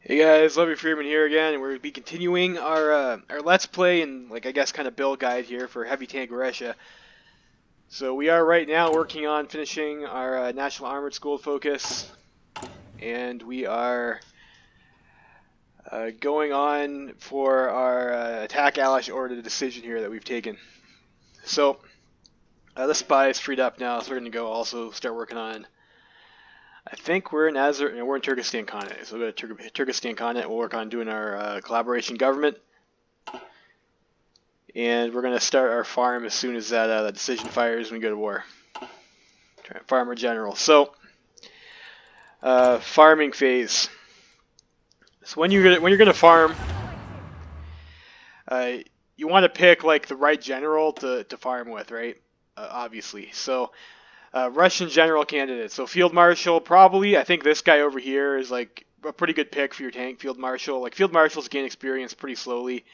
Hey guys, Lovey Freeman here again, and we're gonna be continuing our Let's Play and I guess kind of build guide here for Heavy Tank Russia. So we are right now working on finishing our National Armored School focus, and we are going on for our attack Alash Order decision here that we've taken. So the spy is freed up now, so we're gonna go also start working on. I think we're in we're in Turkestan Khanate, so we'll go to Turkestan Khanate. We'll work on doing our collaboration government, and we're gonna start our farm as soon as that decision fires. When we go to war, try and farm our general. So, farming phase. So when you're gonna farm, you want to pick like the right general to farm with, right? Obviously. So. Russian general candidate. So Field Marshal, probably. I think this guy over here is like a pretty good pick for your tank, Field Marshal. Like Field Marshals gain experience pretty slowly.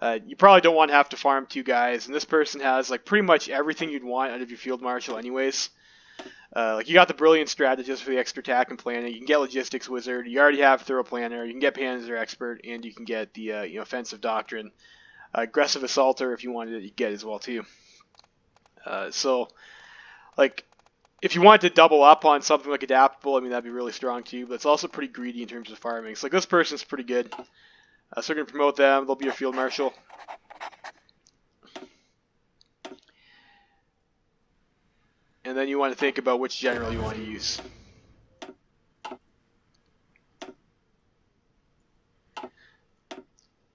You probably don't want to have to farm two guys, and this person has like pretty much everything you'd want out of your Field Marshal, anyways. Like you got the Brilliant Strategist for the extra attack and planning. You can get Logistics Wizard. You already have Thorough Planner. You can get Panzer Expert, and you can get the Offensive Doctrine, Aggressive Assaulter if you wanted it. You get it as well too. So. Like, if you wanted to double up on something like Adaptable, I mean, that'd be really strong too, but it's also pretty greedy in terms of farming. So, like, this person's pretty good. So we're going to promote them. They'll be your Field Marshal. And then you want to think about which general you want to use.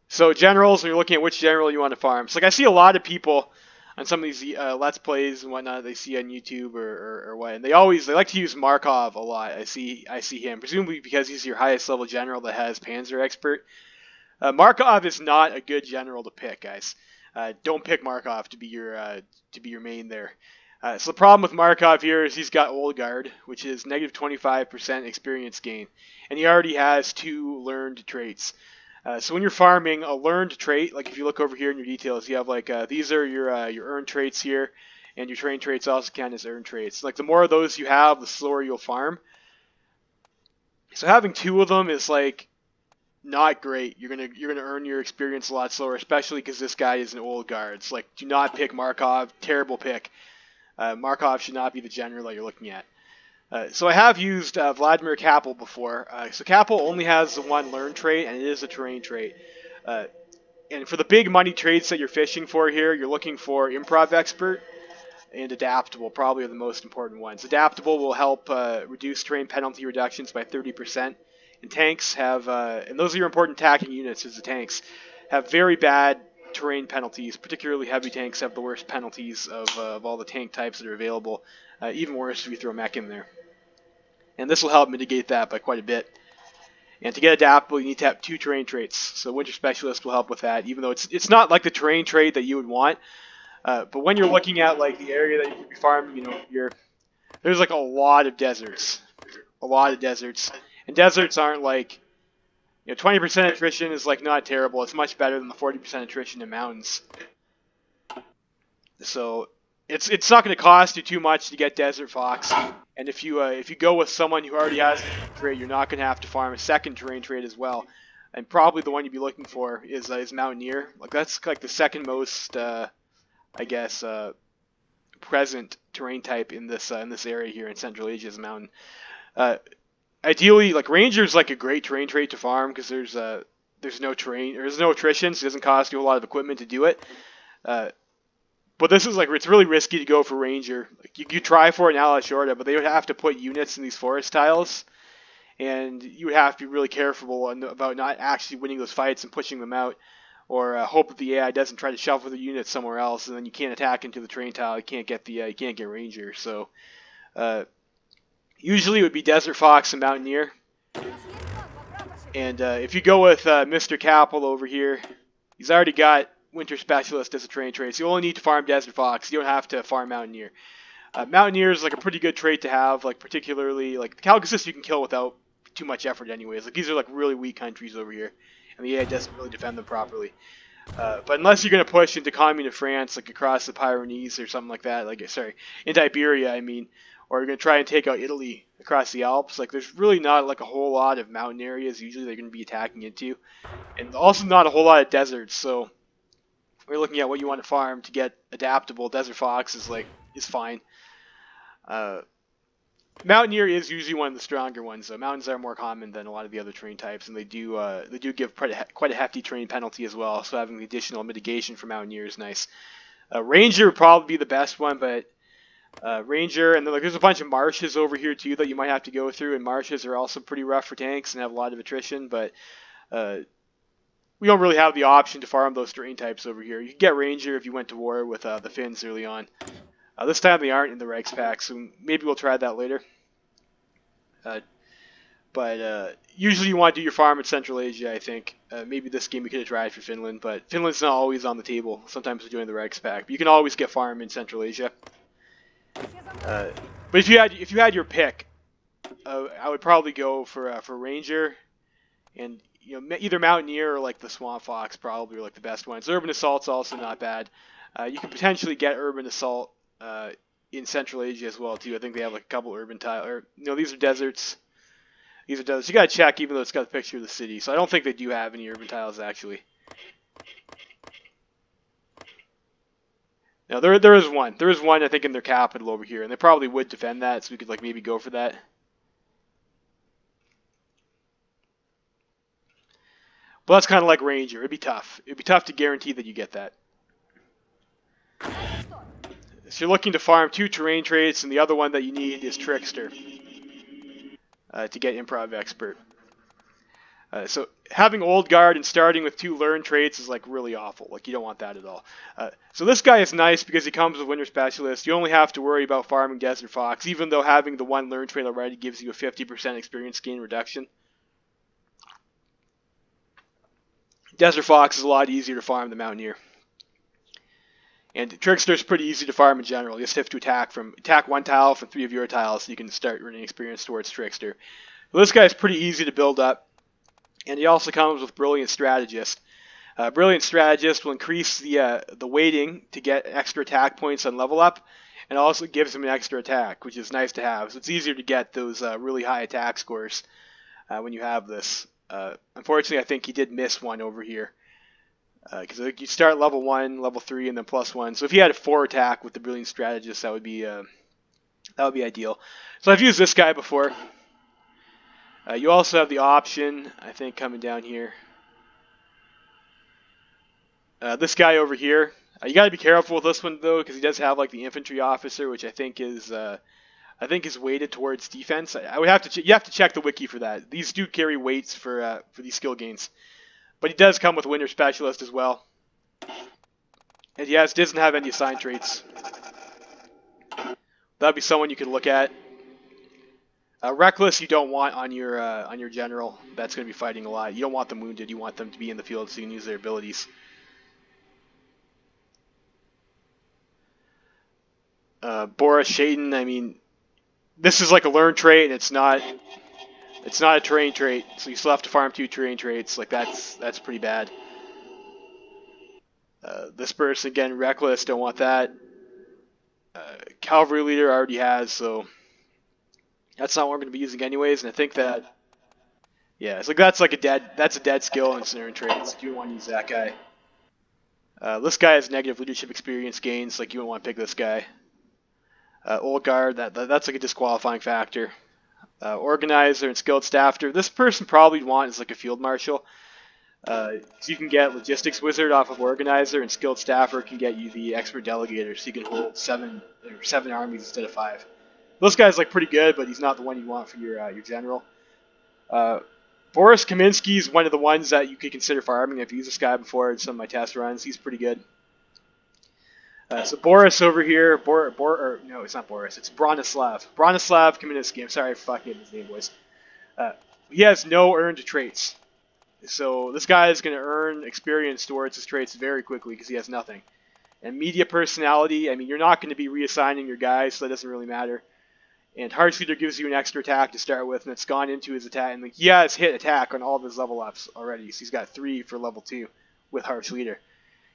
So, generals, when you're looking at which general you want to farm. So, like, I see a lot of people on some of these Let's Plays and whatnot they see on YouTube or what, and they like to use Markov a lot. I see him, presumably because he's your highest level general that has Panzer Expert. Markov is not a good general to pick, guys. Don't pick Markov to be your main there. So the problem with Markov here is he's got Old Guard, which is negative 25% experience gain, and he already has 2 learned traits. So when you're farming a learned trait, like if you look over here in your details, you have like these are your earned traits here, and your trained traits also count as earned traits. Like the more of those you have, the slower you'll farm. So having 2 of them is like not great. You're gonna earn your experience a lot slower, especially because this guy is an Old Guard. It's like do not pick Markov. Terrible pick. Markov should not be the general that you're looking at. So I have used Vladimir Kappel before. So Kappel only has the 1 learn trait, and it is a terrain trait. And for the big money traits that you're fishing for here, you're looking for Improv Expert and Adaptable, probably are the most important ones. Adaptable will help reduce terrain penalty reductions by 30%. And tanks have, and those are your important attacking units, is the tanks, have very bad terrain penalties. Particularly heavy tanks have the worst penalties of all the tank types that are available. Even worse if you throw mech in there. And this will help mitigate that by quite a bit. And to get Adaptable, you need to have 2 terrain traits. So Winter Specialist will help with that, even though it's not like the terrain trait that you would want. But when you're looking at like the area that you could be farming, there's like a lot of deserts. A lot of deserts. And deserts aren't like, 20% attrition is like not terrible. It's much better than the 40% attrition in mountains. So it's not going to cost you too much to get Desert Fox. And if you go with someone who already has a trait, you're not going to have to farm a second terrain trait as well. And probably the one you'd be looking for is Mountaineer. Like that's like the second most, present terrain type in this area here in Central Asia is mountain. Ideally, like Ranger is like a great terrain trait to farm because there's no attrition, so it doesn't cost you a lot of equipment to do it. But this is like, it's really risky to go for Ranger. Like you try for it in Alashorda, but they would have to put units in these forest tiles, and you would have to be really careful about not actually winning those fights and pushing them out, or hope that the AI doesn't try to shuffle the units somewhere else, and then you can't attack into the terrain tile. You can't get Ranger. So usually it would be Desert Fox and Mountaineer. And if you go with Mr. Kappel over here, he's already got Winter Specialist as a terrain trait, so you only need to farm Desert Fox. You don't have to farm Mountaineer. Mountaineer is like a pretty good trait to have, like particularly like the Caucasus you can kill without too much effort anyways. Like these are like really weak countries over here, and the AI doesn't really defend them properly. But unless you're going to push into Communist France, like across the Pyrenees or something like that, into Iberia, I mean, or you're going to try and take out Italy, across the Alps. Like there's really not like a whole lot of mountain areas usually they're going to be attacking into, and also not a whole lot of deserts. So we're looking at what you want to farm to get adaptable. Desert Fox is fine. Uh, Mountaineer is usually one of the stronger ones. Though mountains are more common than a lot of the other terrain types, and they do give quite a hefty terrain penalty as well. So having the additional mitigation for Mountaineer is nice. Ranger would probably be the best one, but Ranger, and then like there's a bunch of marshes over here too that you might have to go through, and marshes are also pretty rough for tanks and have a lot of attrition, but we don't really have the option to farm those terrain types over here. You can get Ranger if you went to war with the Finns early on. This time they aren't in the Reichs pack, so maybe we'll try that later. But usually you want to do your farm in Central Asia, I think. Maybe this game we could have tried for Finland, but Finland's not always on the table. Sometimes we join the Reichs pack, but you can always get farm in Central Asia. But if you had your pick, I would probably go for Ranger, and either Mountaineer or like the Swamp Fox probably are like the best ones. Urban Assault's also not bad. You can potentially get Urban Assault in Central Asia as well too. I think they have like a couple urban tiles, or these are deserts. These are deserts. You gotta check, even though it's got a picture of the city. So I don't think they do have any urban tiles actually. No, there is one. There is one, I think, in their capital over here, and they probably would defend that, so we could like maybe go for that. But that's kind of like Ranger. It'd be tough. It'd be tough to guarantee that you get that. So you're looking to farm 2 terrain traits, and the other one that you need is Trickster to get Improv Expert. So having Old Guard and starting with 2 learn traits is like really awful. Like you don't want that at all. So this guy is nice because he comes with Winter Specialist. You only have to worry about farming Desert Fox, even though having the 1 learn trait already gives you a 50% experience gain reduction. Desert Fox is a lot easier to farm than Mountaineer. And Trickster is pretty easy to farm in general. You just have to attack 1 tile from 3 of your tiles, so you can start earning experience towards Trickster. So this guy is pretty easy to build up, and he also comes with Brilliant Strategist. Brilliant Strategist will increase the weighting to get extra attack points on level up, and also gives him an extra attack, which is nice to have. So it's easier to get those really high attack scores when you have this. Unfortunately, I think he did miss one over here. Because you start level 1, level 3, and then +1. So if you had a 4 attack with the Brilliant Strategist, that would be ideal. So I've used this guy before. You also have the option, I think, coming down here. This guy over here. You got to be careful with this one though, because he does have like the Infantry Officer, which I think is weighted towards defense. I would have to you have to check the wiki for that. These do carry weights for these skill gains. But he does come with Winter Specialist as well. And yes, doesn't have any assigned traits. That'd be someone you could look at. Reckless you don't want on your general. That's going to be fighting a lot. You don't want them wounded. You want them to be in the field so you can use their abilities. Boris Shaden, I mean, this is like a learn trait, and it's not a terrain trait, so you still have to farm 2 terrain traits. Like that's pretty bad. This person again, Reckless, don't want that. Cavalry Leader already has, so that's not what we're going to be using anyways. And I think that, yeah, it's like that's a dead skill in Snare and Traits. You don't want to use that guy. This guy has negative leadership experience gains. Like you don't want to pick this guy. Old Guard, that's like a disqualifying factor. Organizer and Skilled Staffer. This person probably want is like a Field Marshal. So you can get Logistics Wizard off of Organizer, and Skilled Staffer can get you the Expert Delegator, so you can hold 7 armies instead of 5. This guy's like pretty good, but he's not the one you want for your general. Boris Kaminsky is one of the ones that you could consider farming. I've used this guy before in some of my test runs. He's pretty good. So Boris over here, no, it's not Boris. It's Bronislav. Bronislav Kaminsky. I'm sorry for fucking his name, boys. He has no earned traits. So this guy is going to earn experience towards his traits very quickly because he has nothing. And media personality, I mean, you're not going to be reassigning your guys, so that doesn't really matter. And Harsh Leader gives you an extra attack to start with, and it's gone into his attack. And he has hit attack on all of his level ups already, so he's got 3 for level 2 with Harsh Leader.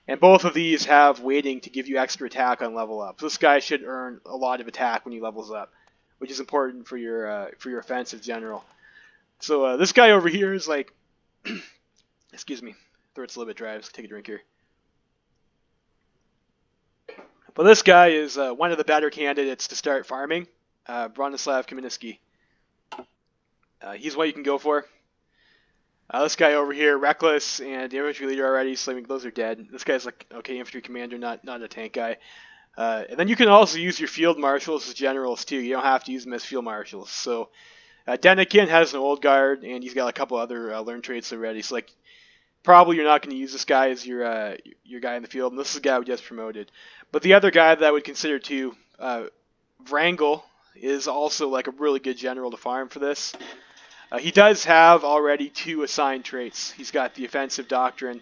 And both of these have weighting to give you extra attack on level up. So this guy should earn a lot of attack when he levels up. which is important for your offensive general. So this guy over here is like, excuse me, throat's a little bit dry. Let's take a drink here. But this guy is one of the better candidates to start farming, Bronislav Kaminsky. He's what you can go for. This guy over here, reckless and infantry leader already, so I mean, those are dead. This guy's like, okay, infantry commander, not a tank guy. And then you can also use your field marshals as generals too. You don't have to use them as field marshals. So Denikin has an old guard, and he's got a couple other learned traits already. So like, probably you're not going to use this guy as your guy in the field. And this is a guy we just promoted. But the other guy that I would consider too, Wrangel, is also like a really good general to farm for this. He does have already 2 assigned traits. He's got the offensive doctrine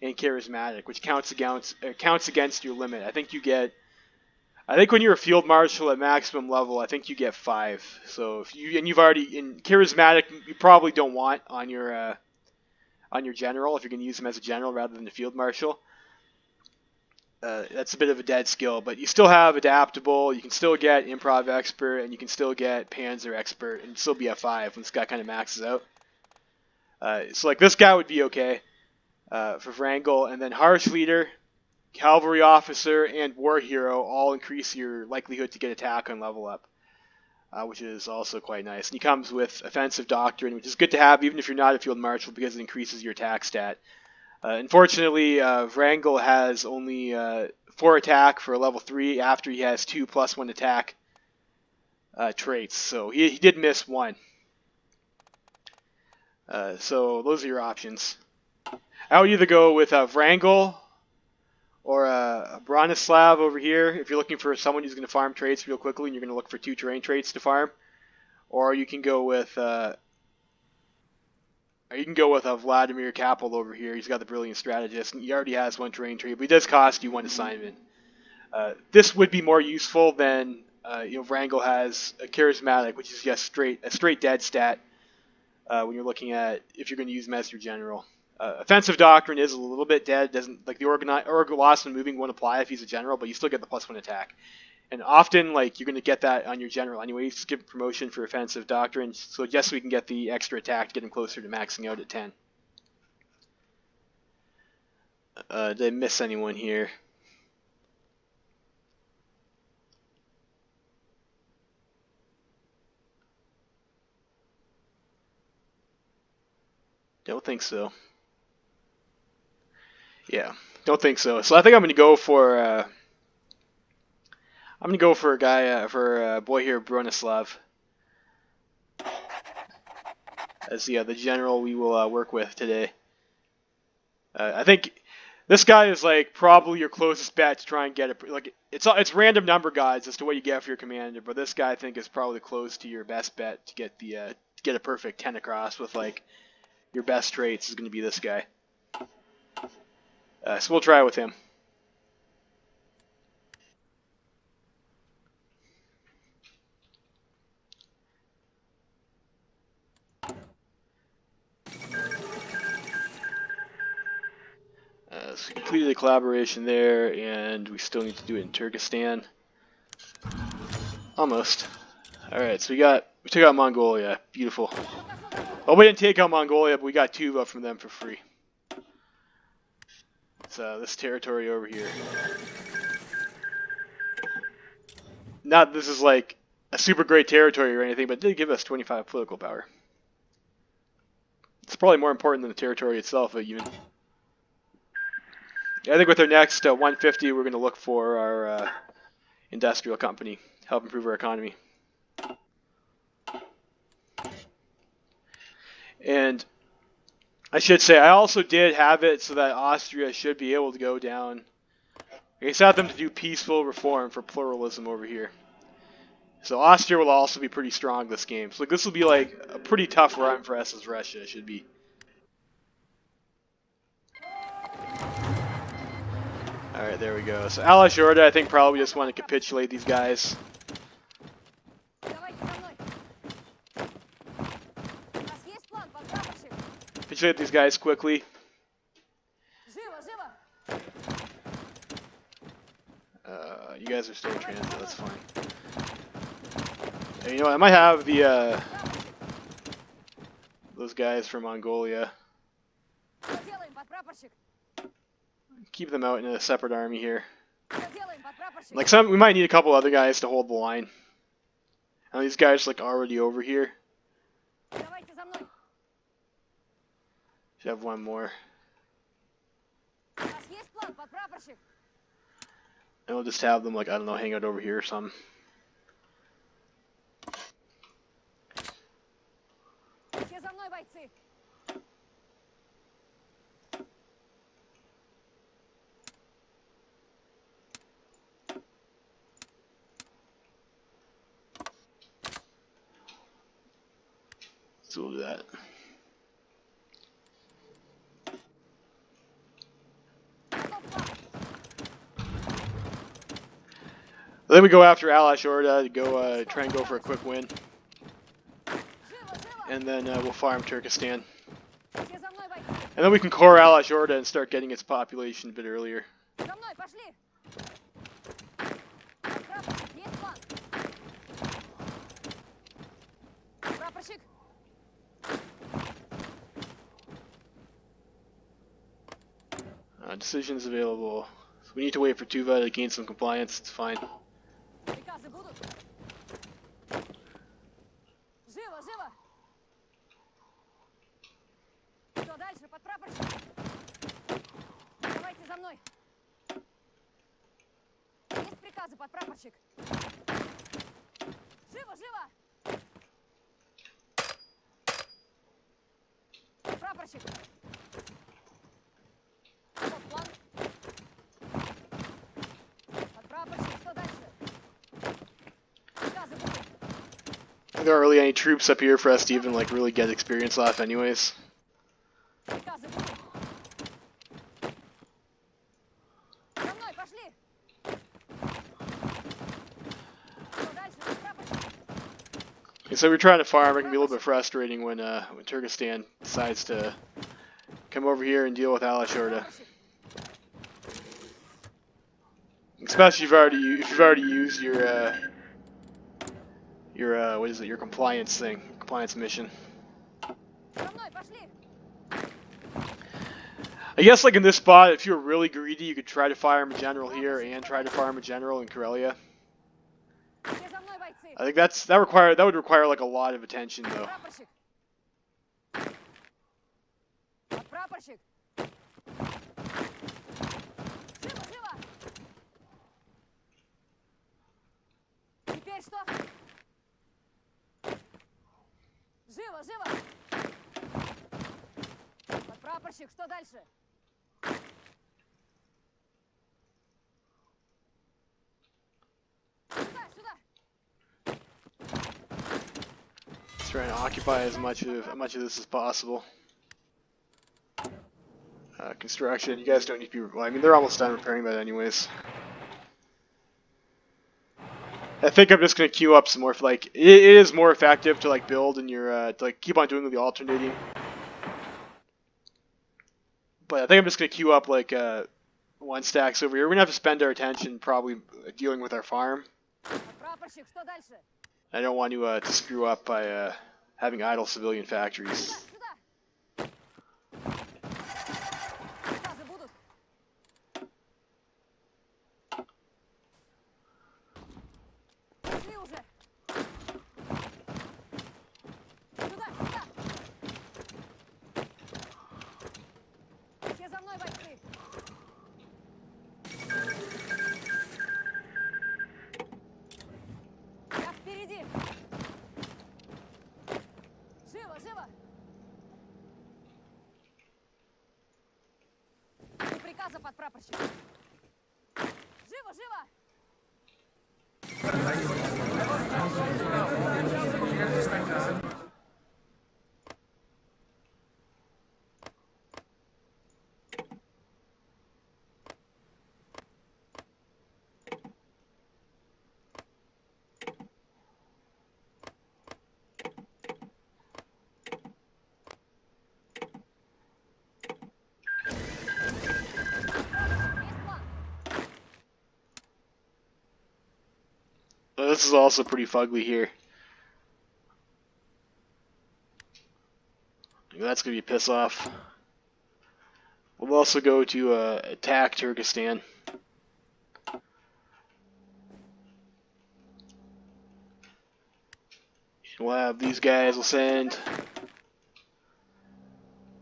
and charismatic, which counts against your limit. I think when you're a field marshal at maximum level, I think you get 5. So if you've already in charismatic, you probably don't want on your general if you're going to use him as a general rather than a field marshal. That's a bit of a dead skill, but you still have adaptable. You can still get improv expert, and you can still get panzer expert, and still be a 5 when this guy kind of maxes out. So like this guy would be okay for Wrangel, and then harsh leader, cavalry officer, and war hero all increase your likelihood to get attack on level up, which is also quite nice. And he comes with offensive doctrine, which is good to have even if you're not a field marshal because it increases your attack stat. Unfortunately, Wrangel has only 4 attack for a level 3 after he has 2 +1 attack traits. So he did miss 1. So those are your options. I would either go with Wrangel or Bronislav over here if you're looking for someone who's going to farm traits real quickly and you're going to look for 2 terrain traits to farm. Or you can go with Vladimir Kapel over here. He's got the brilliant strategist, and he already has 1 terrain trait, but he does cost you 1 assignment. This would be more useful than Wrangel has a charismatic, which is just a straight dead stat when you're looking at if you're going to use him as your general. Offensive doctrine is a little bit dead. Doesn't like the loss and moving won't apply if he's a general, but you still get the +1 attack. And often, like, you're going to get that on your general anyway. You just give promotion for offensive doctrine, so just so we can get the extra attack to get him closer to maxing out at 10. Did I miss anyone here? Don't think so. Yeah, don't think so. So I think I'm going to go for a guy for a boy here, Bronislav, as the general we will work with today. I think this guy is like probably your closest bet to try and get it. Like it's random number guides as to what you get for your commander, but this guy I think is probably close to your best bet to get a perfect 10 across with like your best traits is going to be this guy. So we'll try it with him. So we completed the collaboration there, and we still need to do it in Turkestan. Almost. Alright, so we took out Mongolia. Beautiful. Well, we didn't take out Mongolia, but we got Tuva from them for free. So this territory over here. Not this is like a super great territory or anything, but it did give us 25 political power. It's probably more important than the territory itself, even. I think with our next 150, we're going to look for our industrial company, help improve our economy. And I should say, I also did have it so that Austria should be able to go down. I set them to do peaceful reform for pluralism over here. So Austria will also be pretty strong this game. So this will be like a pretty tough run for us as Russia, it should be. Alright, there we go. So Alashorda, I think, probably just want to capitulate these guys. Capitulate these guys quickly. You guys are still in transit, that's fine. You know what, I might have the those guys from Mongolia. Keep them out in a separate army here. Like we might need a couple other guys to hold the line. And these guys like already over here. Should have one more. And we'll just have them like, I don't know, hang out over here or something. So we'll do that. Then we go after Al-Ashorda to go try and go for a quick win. And then we'll farm Turkestan. And then we can core Al-Ashorda and start getting its population a bit earlier. Decisions available. So we need to wait for Tuva to gain some compliance. It's fine. There aren't really any troops up here for us to even like really get experience off anyways. So we're trying to farm. It can be a little bit frustrating when Turkestan decides to come over here and deal with Al-Ashorda. Especially if you've already used your what is it? Your compliance thing, compliance mission. I guess like in this spot, if you're really greedy, you could try to farm a general here and try to farm a general in Karelia. I think that would require like a lot of attention though. Just trying to occupy as much of this as possible. Construction. You guys don't need to be. Well, I mean, they're almost done repairing that anyways. I think I'm just gonna queue up some more. For, like, it is more effective to like build in your to like keep on doing the alternating. But I think I'm just gonna queue up like one stacks over here. We're gonna have to spend our attention probably dealing with our farm. I don't want to screw up by having idle civilian factories. This is also pretty fugly here. That's going to be a piss off. We'll also go to attack Turkestan. We'll have these guys, we'll send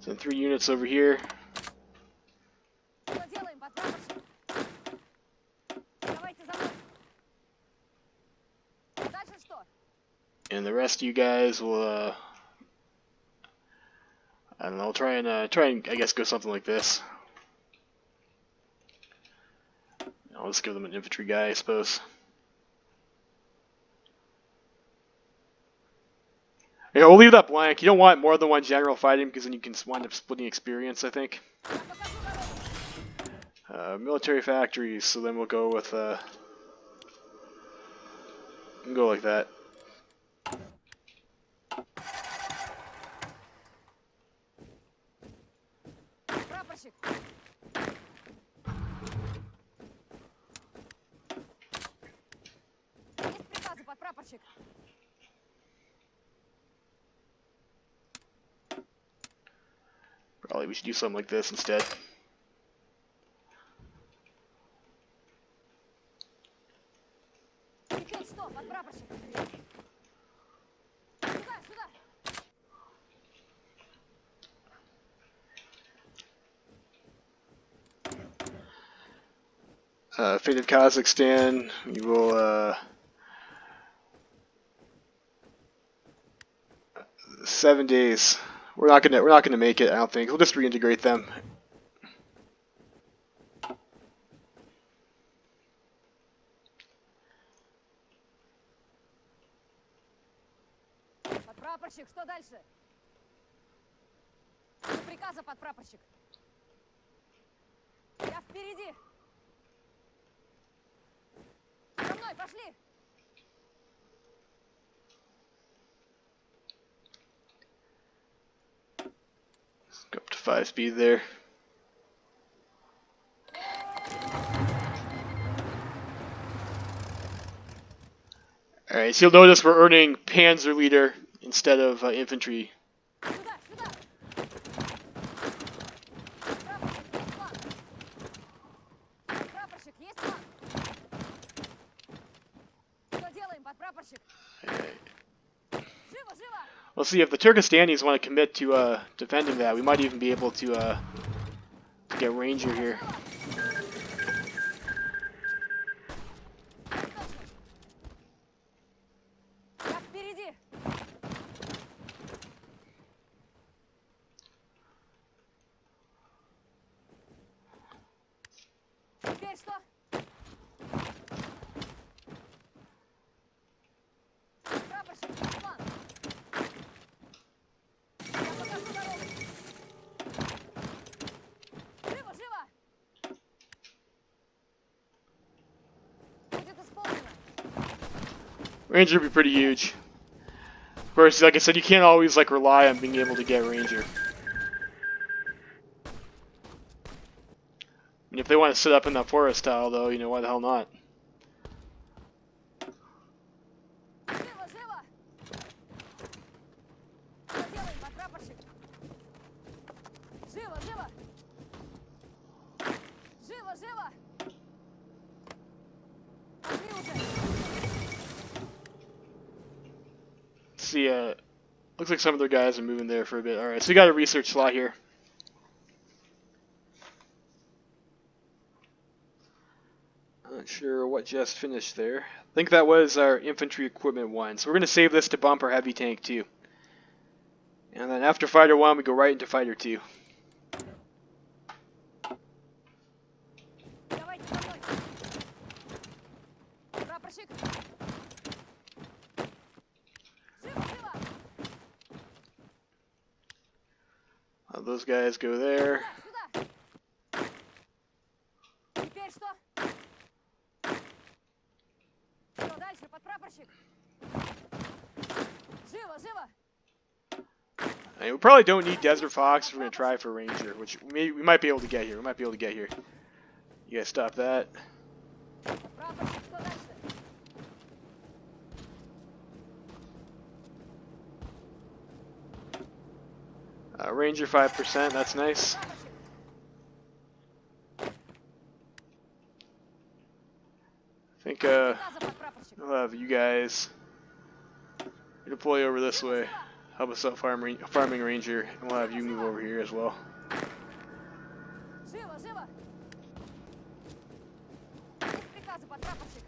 3 units over here. And the rest of you guys will, I don't know, try and I guess go something like this. I'll just give them an infantry guy, I suppose. Yeah, we'll leave that blank. You don't want more than one general fighting because then you can wind up splitting experience, I think. Military factories, so then we'll go with, we'll go like that. Probably we should do something like this instead. Fate of Kazakhstan, we will 7 days. We're not gonna make it, I don't think. We'll just reintegrate them. Подпрапорщик, что дальше? Приказа, подпрапорщик. Я впереди. За мной, пошли. Go up to 5 speed there. Alright, so you'll notice we're earning Panzer Leader instead of infantry. Сюда, сюда. Подпрапорщик, есть план? Что делаем, подпрапорщик? Живо, живо. Let's see, if the Turkestanis want to commit to defending that, we might even be able to get Ranger here. Я впереди. Теперь что? Прапорщик, есть план? Я покажу дорогу. Живо, живо. Будет исполнено. Ranger would be pretty huge. Of course, like I said, you can't always like rely on being able to get Ranger. I mean, if they want to sit up in that forest tile, though, you know, why the hell not? Живо, живо. Что делаем, подпрапорщик? Живо, живо. Живо, живо. Пошли уже. See, looks like some of their guys are moving there for a bit. Alright, so we got a research slot here. Not sure what just finished there. I think that was our infantry equipment 1. So we're going to save this to bump our heavy tank 2. And then after fighter 1, we go right into fighter 2. Давайте за мной. Прапорщик. Живо, живо. Those guys go there. Сюда, сюда. Теперь что? Что дальше, подпрапорщик? Живо, живо. I mean, we probably don't need Desert Fox if we're going to try for Ranger, which we might be able to get here. We might be able to get here. You guys stop that. Прапорщик, что дальше? Ranger 5%, that's nice. Прапорщик! I think Приказа, подпрапорщик! I'll have you guys deploy over this Живо, way. живо! Help us out farming ranger, and we'll have you move over here as well. Живо, живо! Есть приказы, подпрапорщик!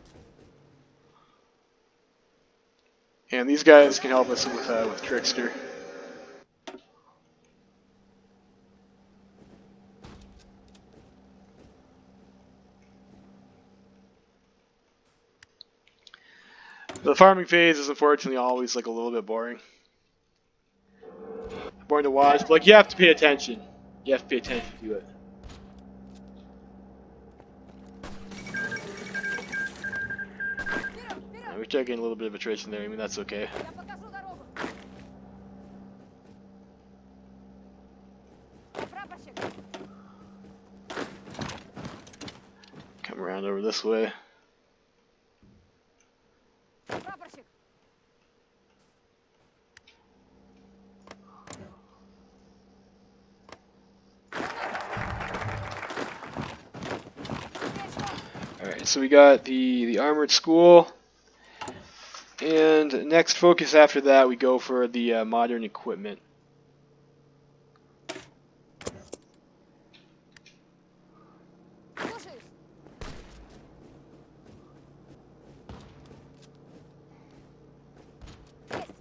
And these guys can help us with Trickster. The farming phase is unfortunately always like a little bit boring. Boring to watch, but like you have to pay attention. You have to pay attention to it. Вперед, вперед! We start getting a little bit of attrition there. I mean that's okay. Я покажу дорогу! Прапорщик! Come around over this way. Прапорщик! Теперь что? Alright, so we got the armored school. And next focus after that, we go for the modern equipment. Слушаюсь! Есть!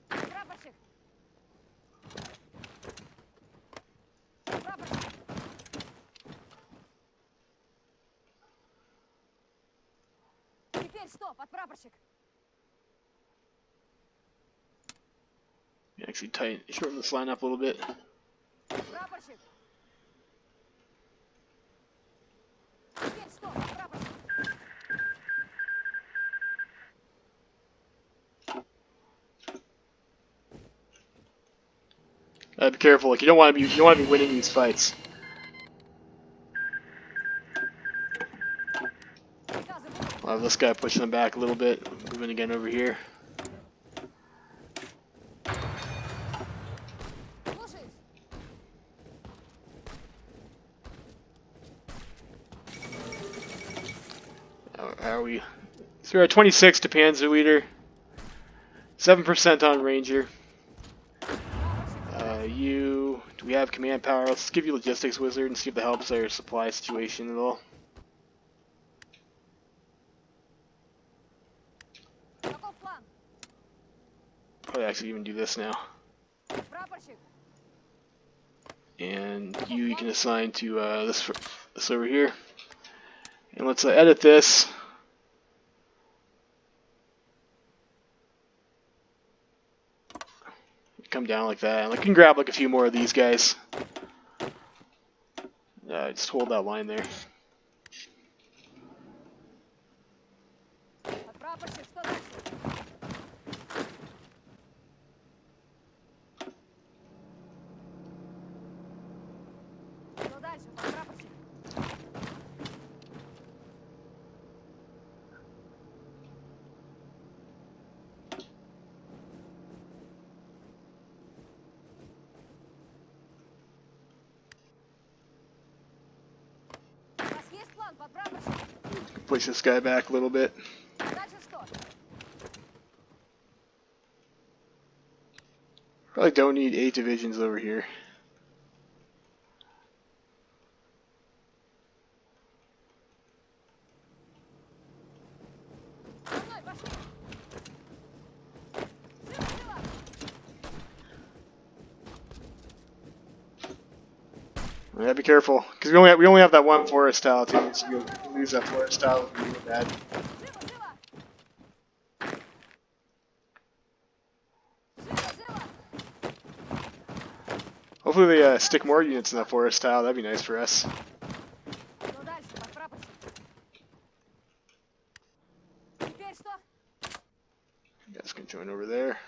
Прапорщик! Прапорщик! Теперь что, подпрапорщик? Actually, shorten this line up a little bit. Прапорщик! Теперь что, подпрапорщик? Be careful. Like you don't want to be winning these fights. Приказы будут? We'll have this guy pushing them back a little bit. Moving again over here. Слушаюсь! How are we? So we're at 26 to Panzer Leader. 7% on Ranger. Do we have command power? Let's give you Logistics Wizard and see if that helps our supply situation at all. Каков план? Probably actually even do this now. Прапорщик! And you can assign to this over here. And let's edit this. Come down like that. And I can grab like a few more of these guys. Just hold that line there. Подпрапорщик, что дальше? Что дальше, подпрапорщик? У вас есть план, подпрапорщик? Push this guy back a little bit. Дальше что? Probably don't need 8 divisions over here. За мной, пошли! Живо, живо! Yeah, be careful, because we only have that one forest tile too. So you lose that forest tile, it would be really bad. Живо, живо! Живо, живо! Hopefully they stick more units in that forest tile. That'd be nice for us. Что дальше, подпрапорщик? Теперь что? You guys can join over there.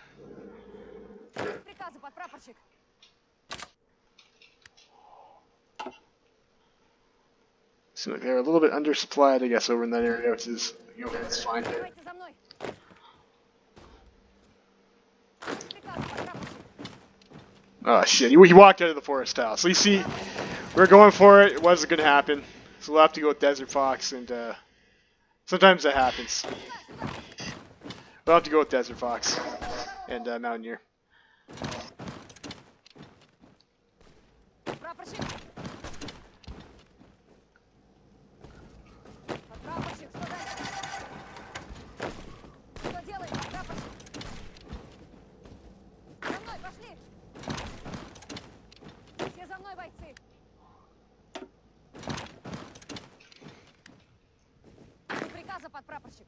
Есть приказы, подпрапорщик? Seems like they're a little bit undersupplied, I guess, over in that area, which is, it's fine. Давайте за мной! Есть приказы, подпрапорщик? Oh shit, he walked out of the forest tile. So you see, we're going for it. It wasn't going to happen. So we'll have to go with Desert Fox, and sometimes that happens. We'll have to go with Desert Fox and Mountaineer. Прапорщик! Подпрапорщик, что дальше? Что делаем, подпрапорщик? За мной, пошли! Все за мной, бойцы! Жду приказа, подпрапорщик!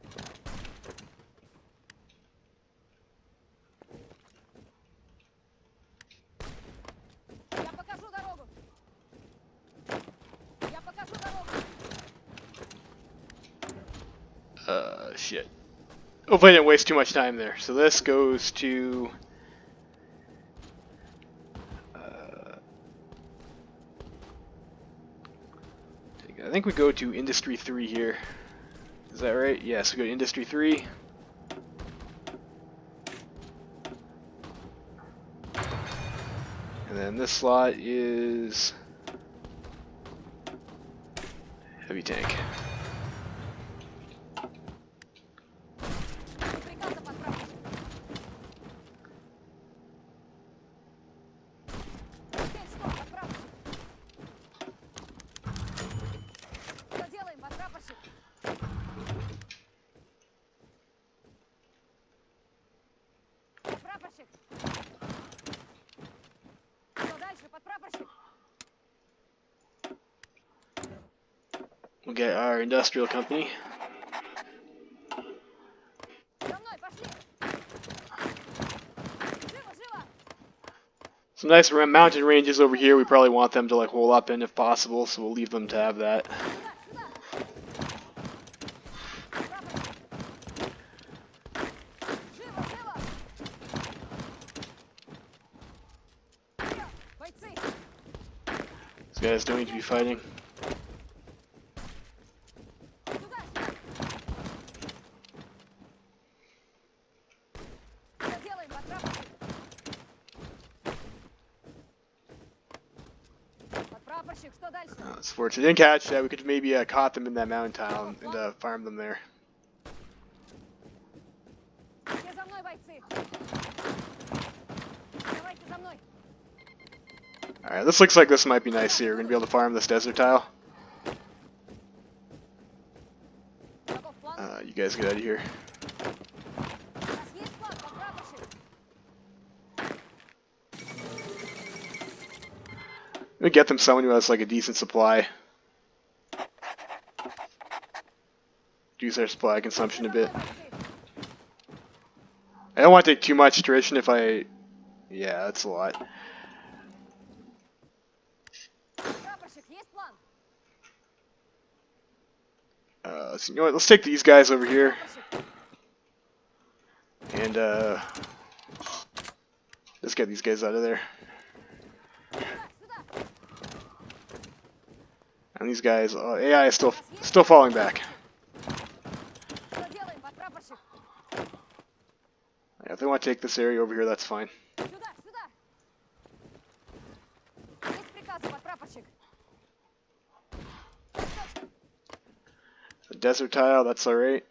Я покажу дорогу! Я покажу дорогу! Shit. Hopefully I didn't waste too much time there. So this goes to... I think we go to Industry 3 here. Is that right? Yes, we go to Industry 3. And then this slot is... Heavy tank. We'll get our industrial company. Some nice mountain ranges over here. We probably want them to like hole up in if possible, so we'll leave them to have that. These guys don't need to be fighting. It's fortunate. Didn't catch that. We could maybe caught them in that mountain tile and farm them there. Alright, this looks like this might be nice here. We're going to be able to farm this desert tile. You guys get out of here. We get them someone who has like a decent supply. Reduce our supply consumption a bit. I don't want to take too much attrition if I... Yeah, that's a lot. So you know what? Let's take these guys over here. And let's get these guys out of there. And these guys, AI is still falling back. Yeah, if they want to take this area over here, that's fine. The desert tile, that's alright.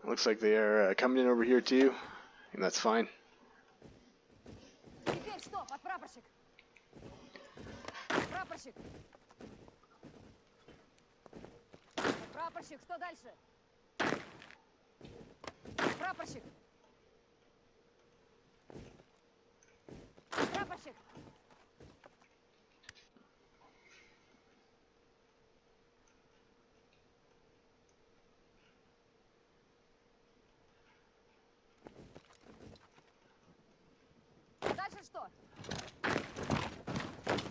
Looks like they are coming in over here too, and that's fine. Прапорщик, что дальше? Прапорщик! Прапорщик! Дальше что?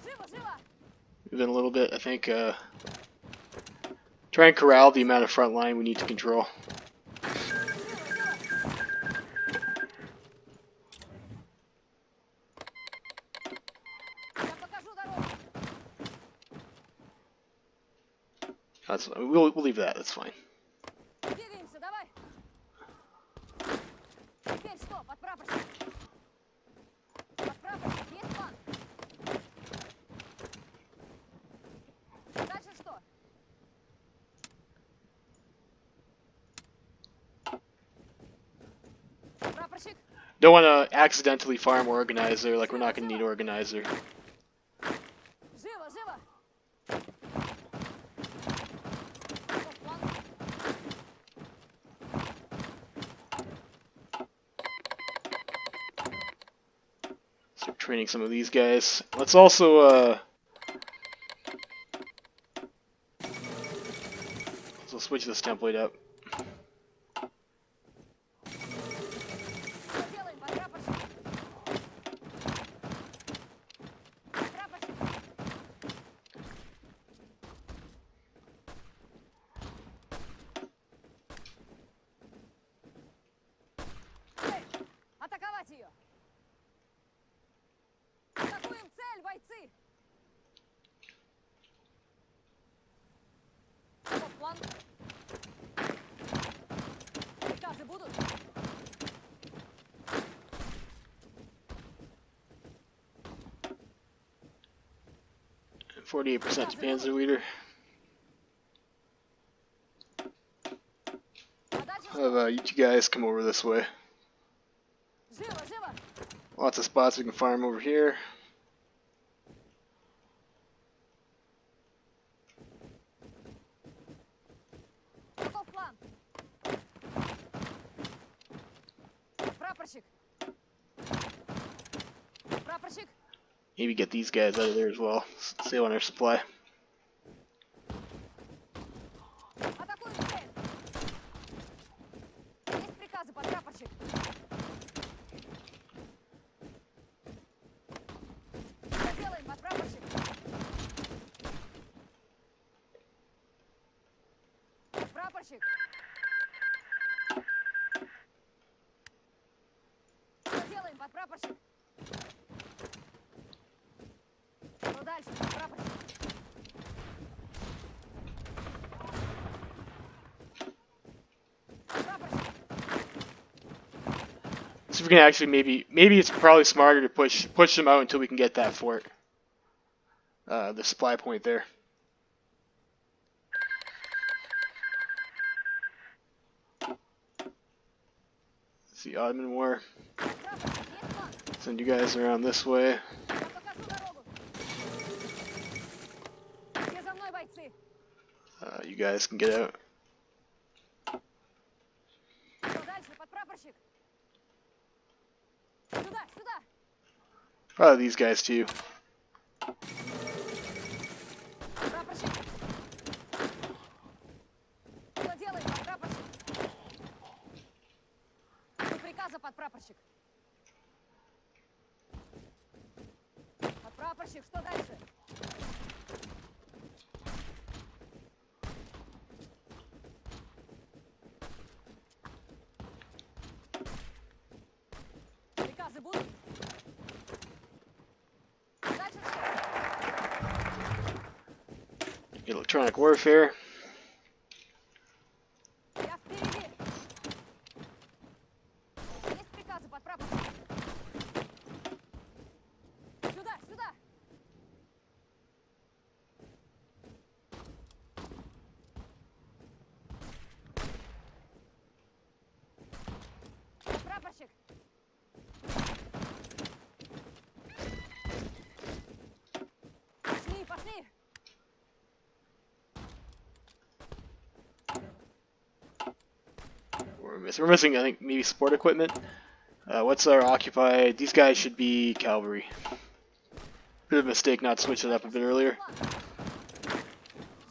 Живо, живо! Move in a little bit, I think. Try and corral the amount of front line we need to control. That's we'll leave that. That's fine. Прапорщик! Don't want to accidentally farm organizer, like we're not going to need organizer. Живо, живо! Каков план? Start training some of these guys. Let's also switch this template up. Что делаем, подпрапорщик? Прапорщик! Цель! Атаковать ее! Атакуем цель, бойцы! Каков план? Приказы будут? 48% to Panzer leader. А дальше Have что? you two guys come over this way. Живо, живо! Lots of spots we can farm over here. Каков план? Прапорщик! Прапорщик! Maybe get these guys out of there as well. Save on our supply. Атакуем цель! Есть приказы, подпрапорщик! Что делаем, подпрапорщик? Прапорщик! Что делаем, подпрапорщик? Что дальше, подпрапорщик? Подпрапорщик! So we can actually maybe it's probably smarter to push them out until we can get that fort. The supply point there. It's the Ottoman War. Подпрапорщик, есть план? Send you guys around this way. Я покажу дорогу! Все за мной, бойцы! You guys can get out. Что дальше, подпрапорщик? Сюда, сюда! Probably these guys too. Прапорщик! Что делаем, подпрапорщик? Жду приказа, подпрапорщик. Подпрапорщик, что дальше? Приказы будут? Дальше что? Electronic warfare. Я впереди! Есть приказы, подпрапорщик. Сюда, сюда! Прапорщик! Пошли, пошли! We're missing, I think, maybe support equipment. What's our occupied? These guys should be cavalry. Bit of a mistake not to switch it up a bit earlier.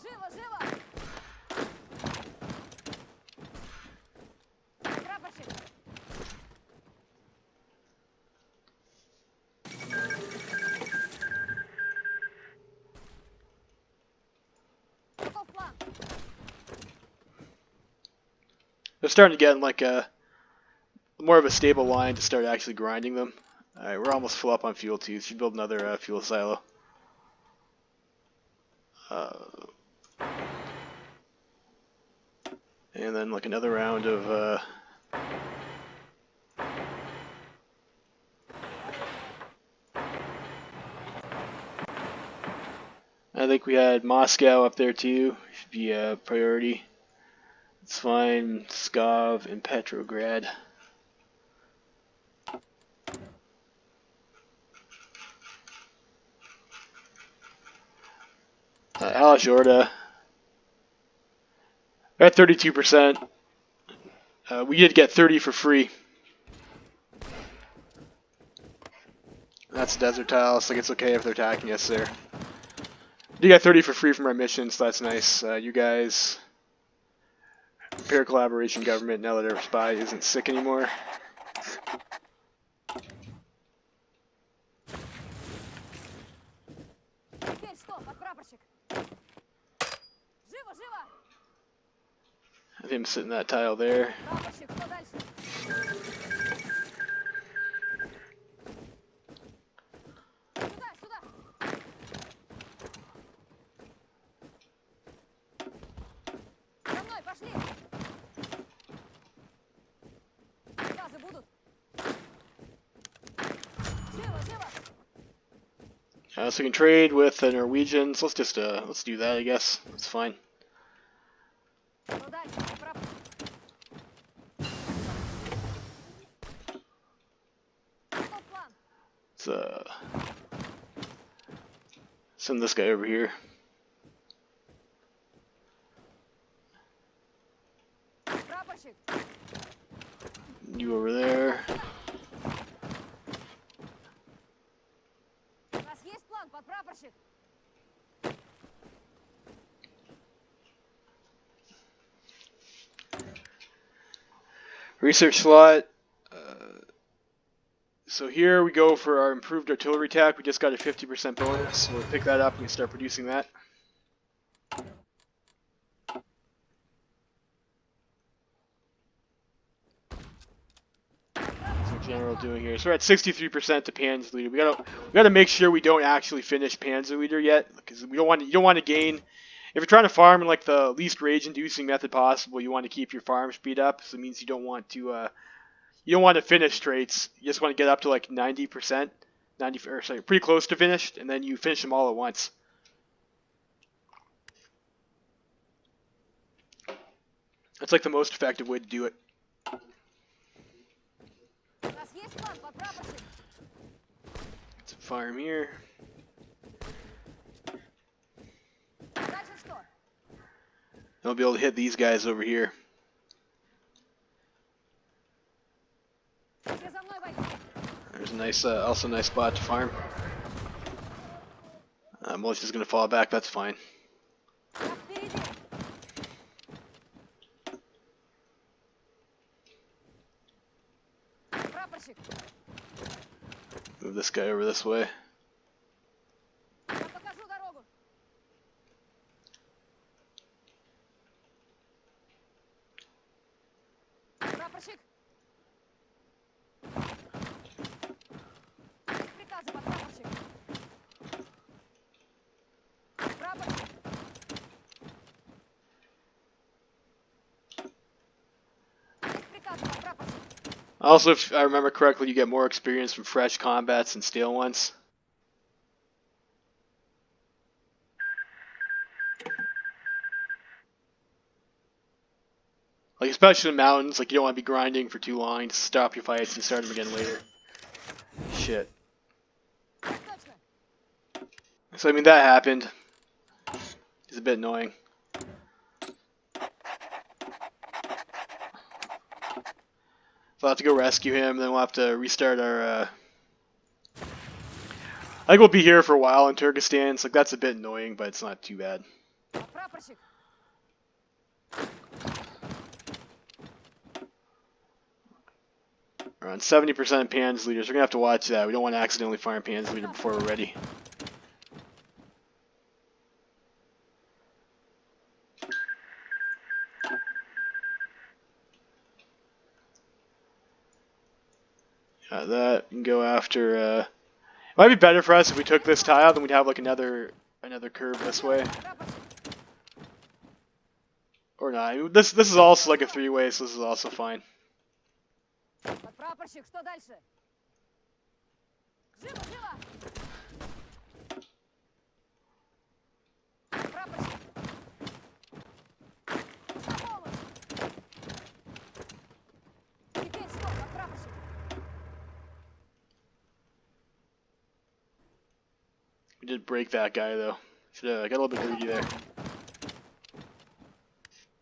Живо, живо! Прапорщик! Каков план? They're starting to get in like a more of a stable line to start actually grinding them. Alright, we're almost full up on fuel too. Should build another fuel silo. And then like another round of I think we had Moscow up there too. Should be a priority. It's fine. Pskov and Petrograd. Alashorda. We're at 32%. We did get 30 for free. That's a desert tile, so it's okay if they're attacking us there. You got 30 for free from our mission, so that's nice. You guys, Repair Collaboration Government, now that our spy isn't sick anymore. Теперь что, подпрапорщик? Живо, живо! Have him sit in that tile there. Прапорщик, что дальше? Сюда, сюда! За мной, пошли! Приказы будут? Живо, живо! So we can trade with the Norwegians. Let's do that, I guess. That's fine. Что дальше, подпрапорщик? Каков план? Let's send this guy over here. Прапорщик! You over there. У нас есть план, подпрапорщик? Research slot. So here we go for our improved artillery attack. We just got a 50% bonus, so we'll pick that up and we start producing that. That's what General doing here. So we're at 63% to Panzerleader. We gotta make sure we don't actually finish Panzerleader yet, because you don't want to gain. If you're trying to farm in like the least rage-inducing method possible, you want to keep your farm speed up. So it means you don't want to finish traits. You just want to get up to like 90%, pretty close to finished, and then you finish them all at once. That's like the most effective way to do it. У нас есть план, подпрапорщик? Get some farm here. Дальше что? I'll be able to hit these guys over here. Все за мной, войны! There's a nice, also a nice spot to farm. Militia's gonna fall back. That's fine. Я впереди! Прапорщик! Move this guy over this way. Я покажу дорогу! Прапорщик! Есть приказы, подпрапорщик! Прапорщик! Есть приказы, подпрапорщик! Also, if I remember correctly, you get more experience from fresh combats and stale ones. Like, especially in mountains, like, you don't want to be grinding for too long. Just stop your fights and start them again later. Shit. Так точно! So, I mean, that happened. It's a bit annoying. So I'll have to go rescue him, then we'll have to restart our, I think we'll be here for a while in Turkestan, so like, that's a bit annoying, but it's not too bad. Прапорщик! We're on 70% Pan's leaders. We're going to have to watch that. We don't want to accidentally fire Pan's leader before we're ready. Got that. We can go after, it might be better for us if we took this tile, then we'd have like another curve this way. Прапорщик! Or not. I mean, this is also like a three-way, so this is also fine. Подпрапорщик, что дальше? Живо, живо! Прапорщик! На помощь! Теперь что, подпрапорщик? We did break that guy though. Should have got a little bit greedy there.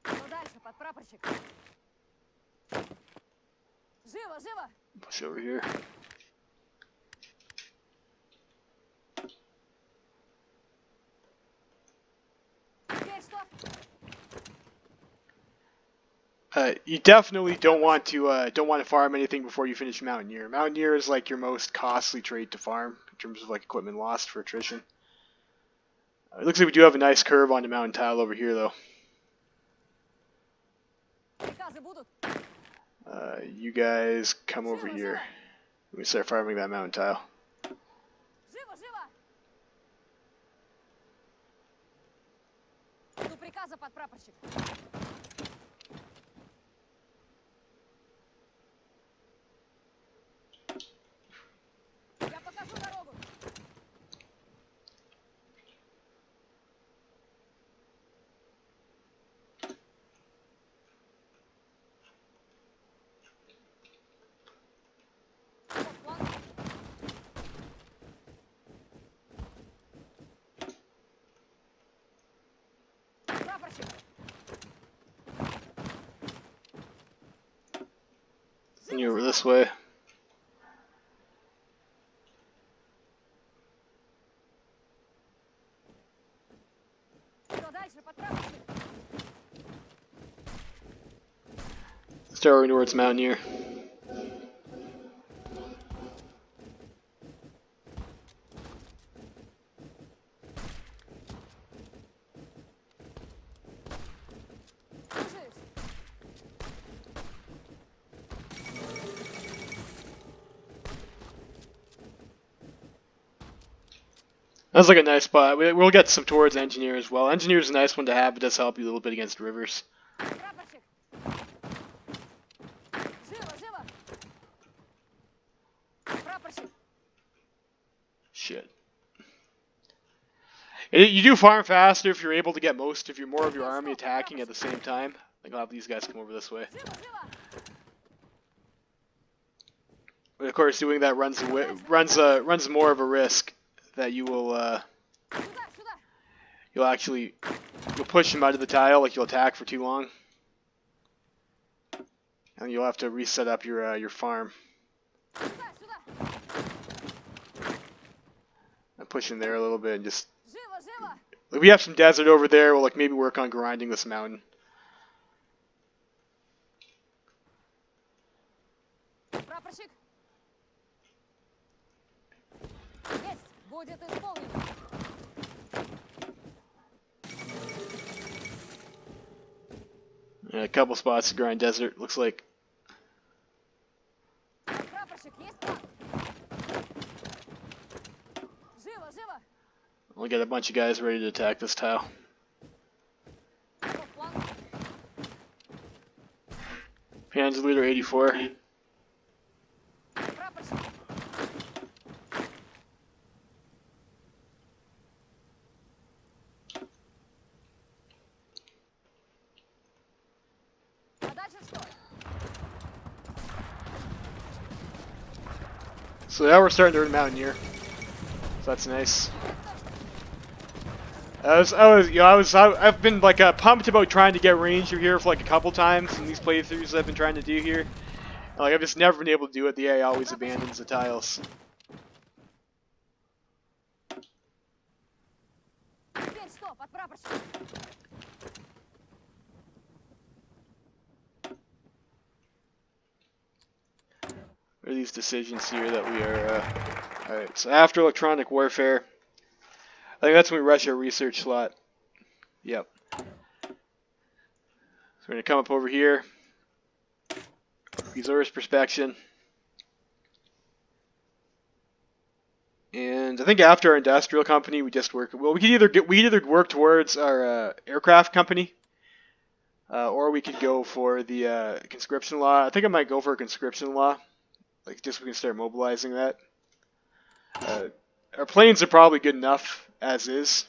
Что дальше, подпрапорщик? Живо, живо! Push over here. Теперь что? You definitely don't want to farm anything before you finish Mountaineer. Mountaineer is like your most costly trait to farm in terms of like equipment lost for attrition. It looks like we do have a nice curve on the mountain tile over here, though. Приказы будут? You guys come over here. Let me start farming that mountain tile. Живо, живо! Жду приказа, подпрапорщик. Я покажу дорогу. Вот план. Прапорщик. Continue over this way. Что дальше, подпрапорщик? Start working towards Mountaineer. Слушаюсь. That's like a nice spot. We'll get some towards Engineer as well. Engineer is a nice one to have. It does help you a little bit against rivers. Прапорщик. Живо, живо! Прапорщик. Shit. You do farm faster if you're able to get more of your army attacking at the same time. Like I'll have these guys come over this way. Живо, живо! But of course, doing that runs more of a risk that you will Сюда, сюда! you'll push them out of the tile, like you'll attack for too long, and you'll have to reset up your farm. Сюда, сюда! I push in there a little bit and just Живо, живо! like we have some desert over there. We'll like maybe work on grinding this mountain. Прапорщик. Есть! Будет исполнено! A couple spots to grind desert. Looks like Прапорщик, есть план? Живо, живо! we'll get a bunch of guys ready to attack this tile. Вот план. Panzer Leader 84. Прапорщик. А дальше что? So now we're starting to earn Mountaineer. So that's nice. I've been like pumped about trying to get range over here for like a couple times in these playthroughs I've been trying to do here. Like I've just never been able to do it. The AI always abandons the tiles. Теперь что, подпрапорщик? What are these decisions here that we are? Alright, so after electronic warfare, I think that's when we rush our research slot. Yep. So we're gonna come up over here. Resource perspection. And I think after our industrial company, we just work. Well, we could either work towards our aircraft company, or we could go for the conscription law. I think I might go for a conscription law. Like just we can start mobilizing that. Our planes are probably good enough as is,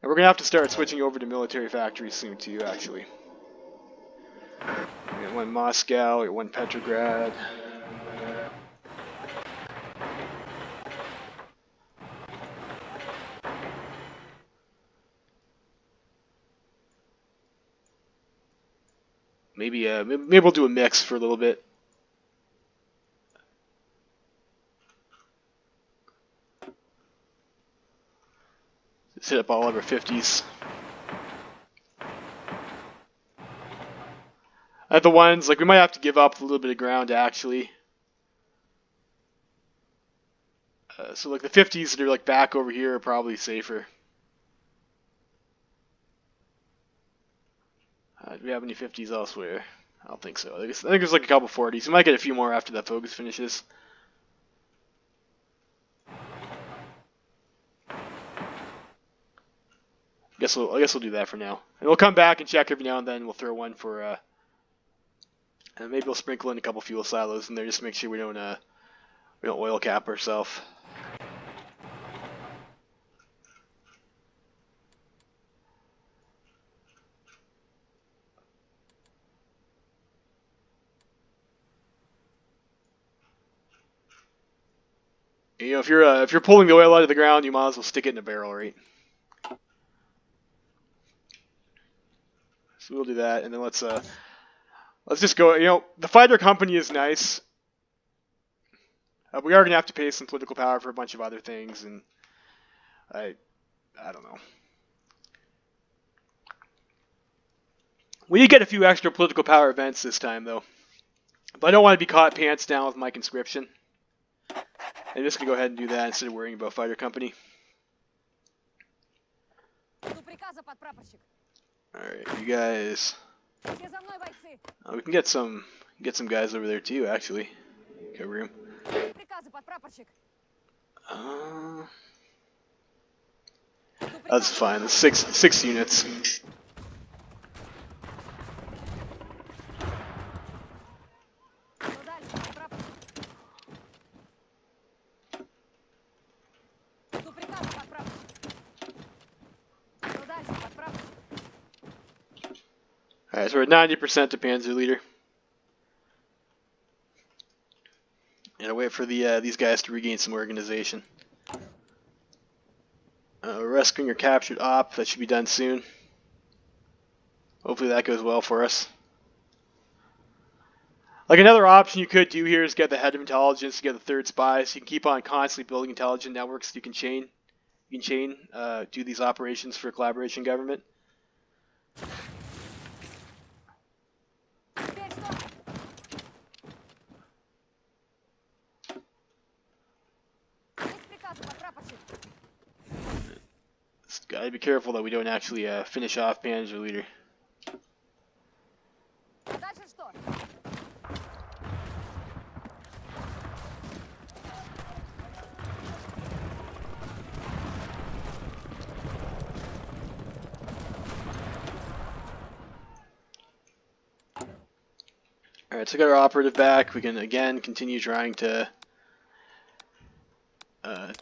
and we're gonna have to start switching over to military factories soon too. Actually, we got one Moscow, we got one Petrograd. Maybe we'll do a mix for a little bit. Just hit up all of our 50s. At the ones, like, we might have to give up a little bit of ground, actually. So, like, the 50s that are, like, back over here are probably safer. Do we have any 50s elsewhere? I don't think so. I think there's, like, a couple 40s. We might get a few more after that focus finishes. I guess we'll do that for now. And we'll come back and check every now and then. We'll throw one for, and maybe we'll sprinkle in a couple fuel silos in there just to make sure we don't oil cap ourselves. You know, if you're pulling the oil out of the ground, you might as well stick it in a barrel, right? So we'll do that, and then let's just go. You know, the fighter company is nice. We are gonna have to pay some political power for a bunch of other things, and I don't know. We did get a few extra political power events this time, though. But I don't want to be caught pants down with my conscription. I'm just gonna go ahead and do that instead of worrying about fighter company. Alright, you guys. We can get some guys over there too, actually. Cover him. That's fine. That's six units. Alright, so we're at 90% to Panzer Leader. And I wait for these guys to regain some organization. Rescuing your captured op, that should be done soon. Hopefully that goes well for us. Like, another option you could do here is get the head of intelligence, get the third spy, so you can keep on constantly building intelligent networks. You can do these operations for collaboration government. Gotta be careful that we don't actually finish off Panzer Leader. Alright, so we got our operative back. We can again continue trying to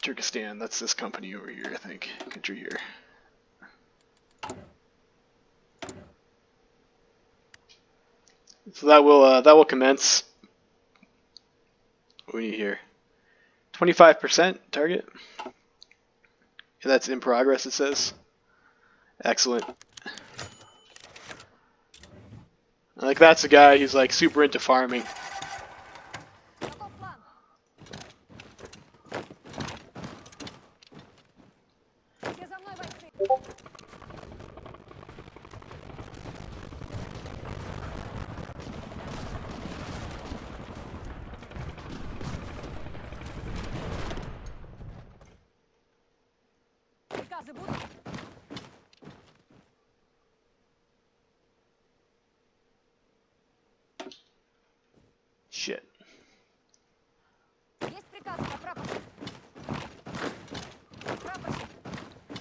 Turkestan. That's this company over here, I think. Country here. So that will commence. What do we need here? 25% target. And that's in progress, it says. Excellent. Like, that's a guy who's like super into farming. Shit.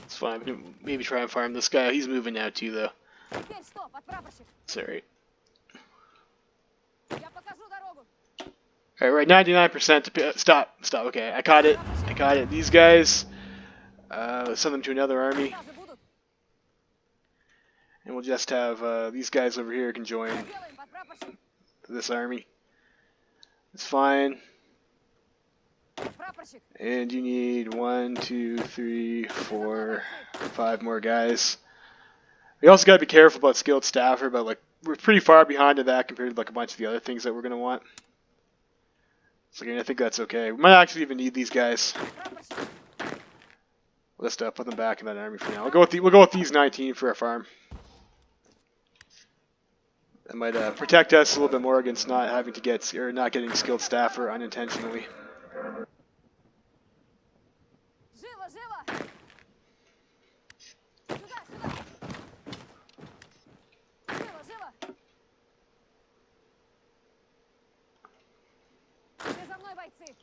It's fine. We can maybe try and farm this guy. He's moving now too, though. It's alright. Alright, we're at 99% to stop. Okay, I caught it. These guys, send them to another army. And we'll just have these guys over here can join this army. It's fine. And you need 1, 2, 3, 4, 5 more guys. We also gotta be careful about skilled staffer, but like we're pretty far behind in that compared to like a bunch of the other things that we're gonna want. So again, I think that's okay. We might actually even need these guys. Прапорщик. Let's put them back in that army for now. We'll go with these 19 for our farm. That might protect us a little bit more against not having to get or not getting skilled staffer unintentionally. Живо, живо! Сюда, сюда! Живо, живо! Все за мной, бойцы!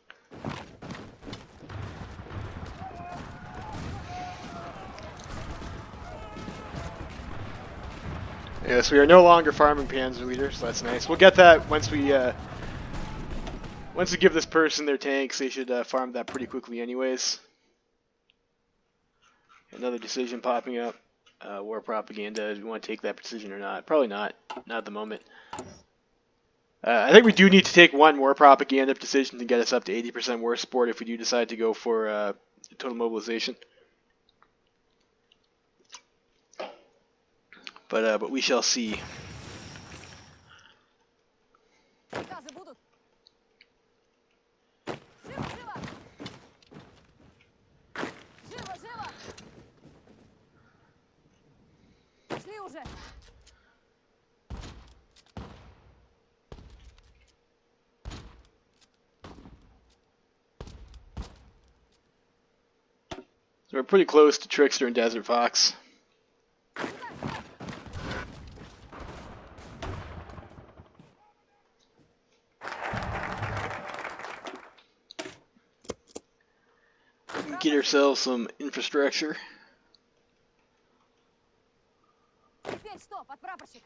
Yes, we are no longer farming Panzer leaders, so that's nice. We'll get that once we give this person their tanks. They should farm that pretty quickly, anyways. Another decision popping up. War propaganda. Do we want to take that decision or not? Probably not. Not at the moment. I think we do need to take one war propaganda decision to get us up to 80% war support if we do decide to go for total mobilization. But we shall see. Приказы будут! Живо, живо! Живо, живо! Пошли уже! So we're pretty close to Trickster and Desert Fox. Сюда, сюда! Get ourselves some infrastructure. Теперь что, подпрапорщик?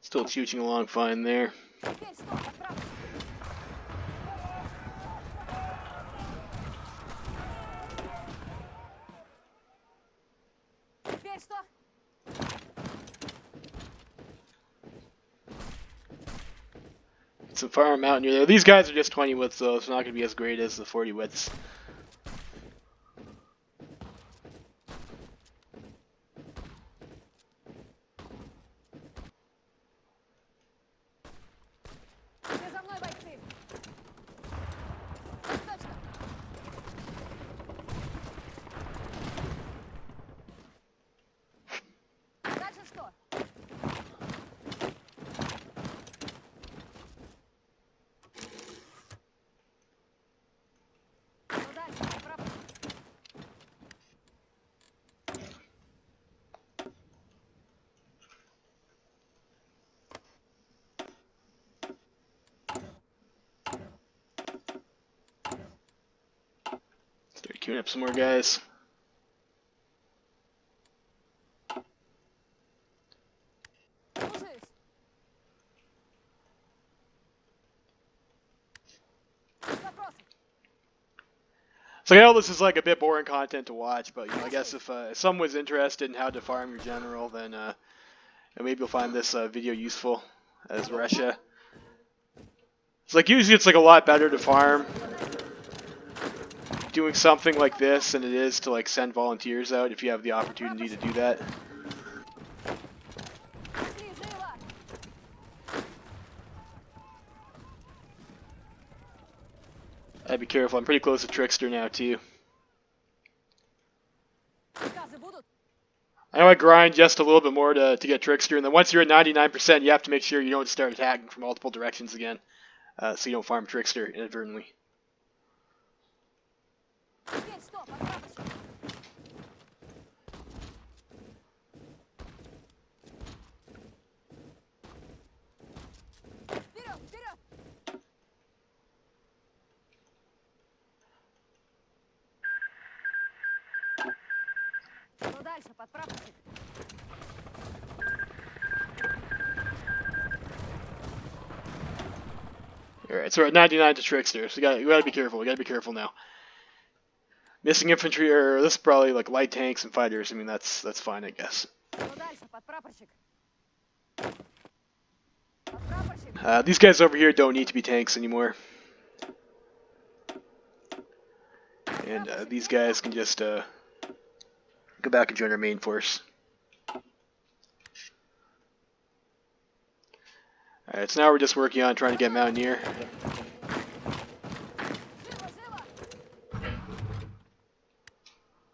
Still shooting along fine there. Теперь что, подпрапорщик? Теперь что? Some farm mountaineer there. These guys are just 20 widths though, so it's not going to be as great as the 40 widths. Все за мной, бойцы! Так точно! Дальше что? Что дальше, подпрапорщик? Start queuing up some more guys. Слушаюсь! Есть вопросы? So I know this is like a bit boring content to watch, but you know, I guess if someone's interested in how to farm your general, then maybe you'll find this video useful as Russia. It's like usually it's like a lot better to farm doing something like this than it is to like send volunteers out if you have the opportunity to do that. Пошли, живо! I'd be careful. I'm pretty close to Trickster now too. Приказы будут? I know I grind just a little bit more to get Trickster, and then once you're at 99%, you have to make sure you don't start attacking from multiple directions again, so you don't farm Trickster inadvertently. Теперь что, подпрапорщик? Вперед, вперед! Что дальше, подпрапорщик? Alright, so we're at 99 to Trickster, so we gotta be careful. We gotta be careful now. Missing infantry, or this is probably like light tanks and fighters. I mean, that's fine, I guess. Что дальше, подпрапорщик? Подпрапорщик. These guys over here don't need to be tanks anymore. And these guys can just go back and join our main force. Alright, so now we're just working on trying to get Mountaineer. Живо, живо!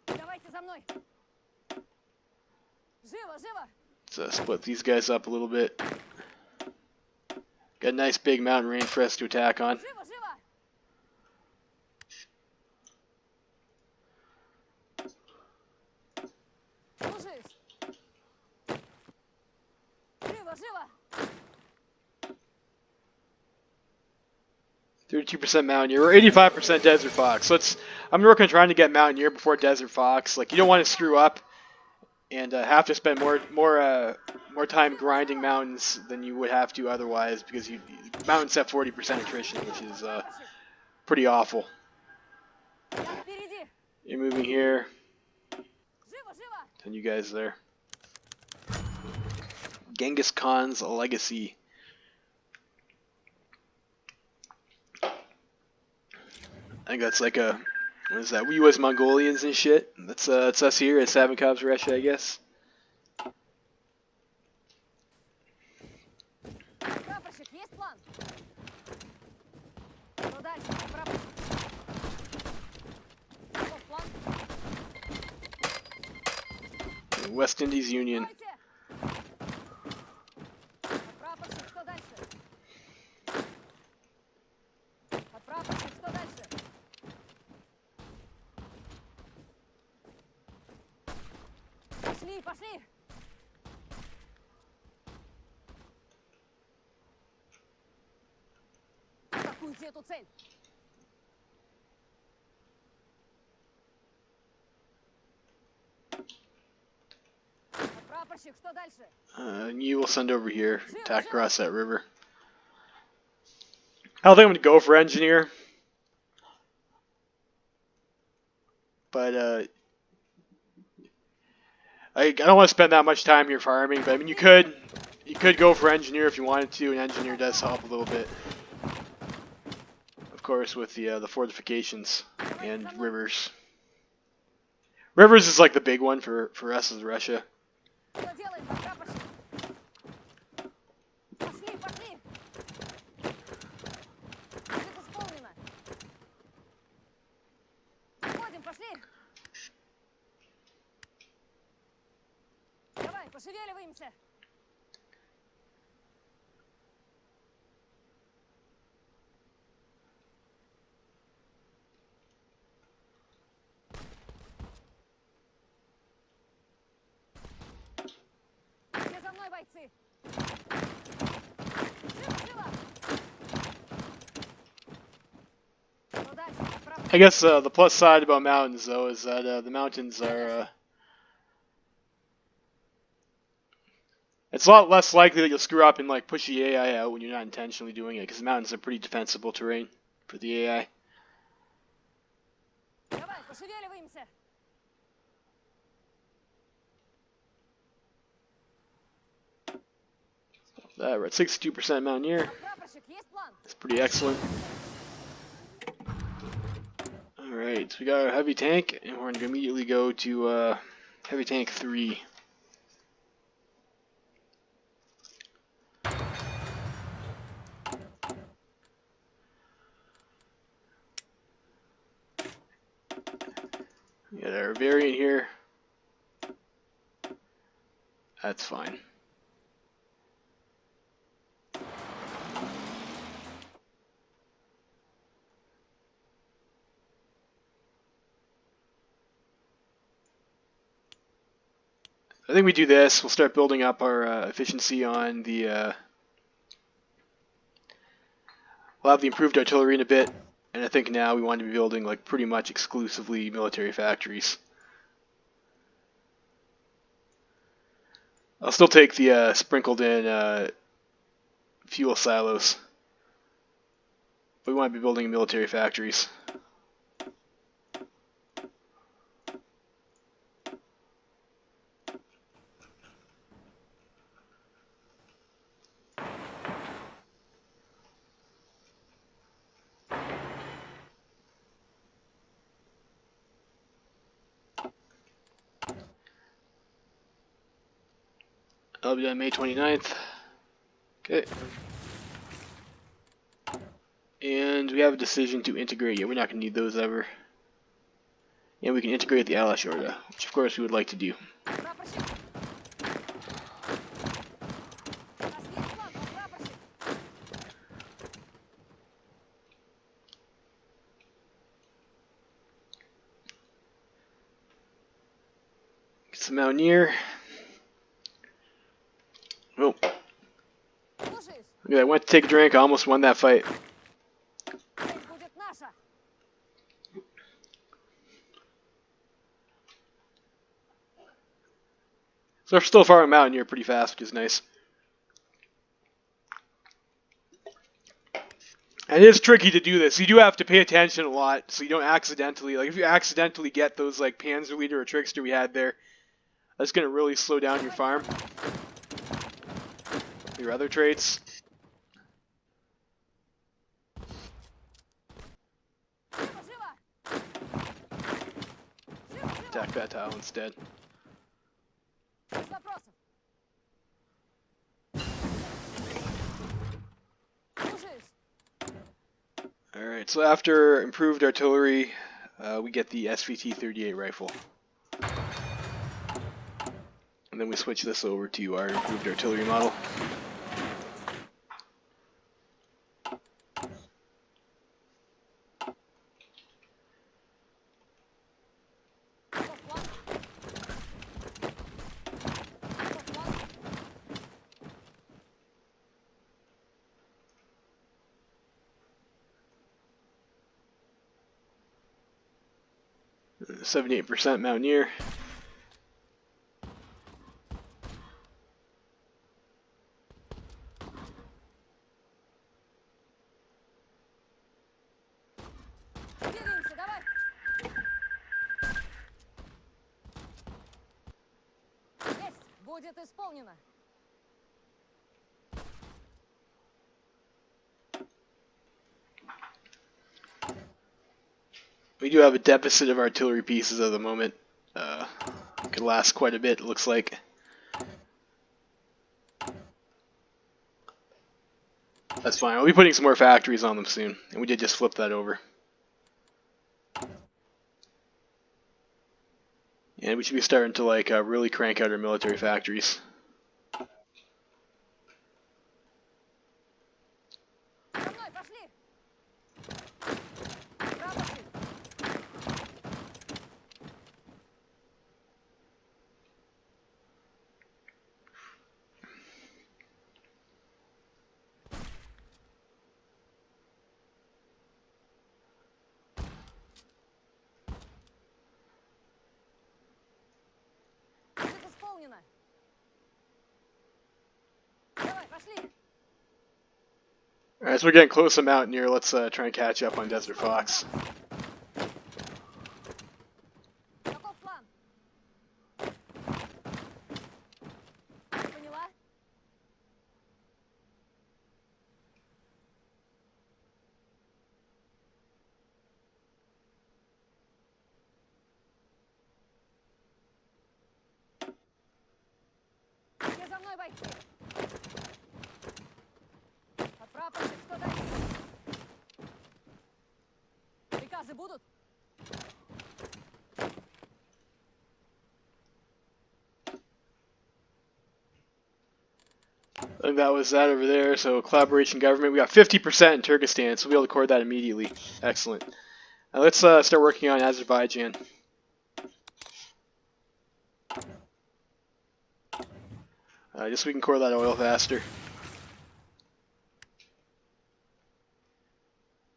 Давайте за мной. Живо, живо! Let's split these guys up a little bit. Got a nice big mountain range for us to attack on. Живо, живо! Слушаюсь. Живо, живо! 32% Mountaineer. We're 85% Desert Fox. So I'm working on trying to get Mountaineer before Desert Fox. Like, you don't want to screw up and have to spend more time grinding mountains than you would have to otherwise, because mountains have 40% attrition, which is pretty awful. Я впереди! You're moving here, Живо, живо! and you guys there. Genghis Khan's legacy. I think that's like a, what is that? We was Mongolians and shit. That's it's us here at Savinkhov's Russia, I guess. Прапорщик, есть план? Что дальше, прапорщик? Каков план? West Indies Union. Стойте! Прапорщик, что дальше? Прапорщик, что дальше? Пошли, пошли! Атакуйте эту цель! Прапорщик, что дальше? You will send over here, attack across that river. I don't think I'm going to go for engineer. But I don't want to spend that much time here farming. But I mean, you could go for engineer if you wanted to, and engineer does help a little bit. Of course, with the fortifications and rivers. Rivers is like the big one for us as Russia. Что делаем, прапорщик? Пошли, пошли! Будет исполнено! Уходим, пошли! Давай, пошевеливаемся! Все за мной, бойцы! Живо, живо! Что дальше, прапорщик? I guess the plus side about mountains, though, is that the mountains are. It's a lot less likely that you'll screw up and like push the AI out when you're not intentionally doing it, because the mountains are pretty defensible terrain for the AI. Давай, пошевеливаемся! We're at 62% Mountaineer. Прапорщик, есть план? That's pretty excellent. Alright, so we got our heavy tank, and we're going to immediately go to heavy tank 3. We got our variant here. That's fine. I think we do this. We'll start building up our efficiency on the. We'll have the improved artillery in a bit, and I think now we want to be building like pretty much exclusively military factories. I'll still take the sprinkled in fuel silos, but we want to be building military factories. That'll be on May 29th. Okay. And we have a decision to integrate. Yeah, we're not going to need those ever. And we can integrate the Alash Orda, which of course we would like to do. Прапорщик. У нас есть план, прапорщик. Get some Mountaineer. Oh, Слушаюсь. look at that. Went to take a drink. I almost won that fight. Цель будет наша. So we're still farming Mountaineer pretty fast, which is nice. And it is tricky to do this. You do have to pay attention a lot, so you don't accidentally, like if you accidentally get those like Panzer Leader or Trickster we had there, that's going to really slow down your farm. Your other traits. Живо, живо. Живо, живо. Attack that tile instead. Без вопросов. Слушаюсь. Alright, so after improved artillery, we get the SVT-38 rifle. And then we switch this over to our improved artillery model. Готов план. Готов план. 78% Mountaineer. Двигаемся, давай. Есть, будет исполнено. We do have a deficit of artillery pieces at the moment. Could last quite a bit, it looks like. That's fine. We'll be putting some more factories on them soon. And we did just flip that over. And we should be starting to like really crank out our military factories. За мной, пошли. Прапорщик. Будет исполнено. Давай, пошли. Alright, so we're getting close to Mountaineer. Let's try and catch up on Desert Fox. Каков план? Поняла? Все за мной, бойцы. А прапорщик что дальше? Приказы будут? I think that was that over there. So collaboration government. We got 50% in Turkestan, so we'll be able to record that immediately. Excellent. Now let's start working on Azerbaijan. Just so we can core that oil faster.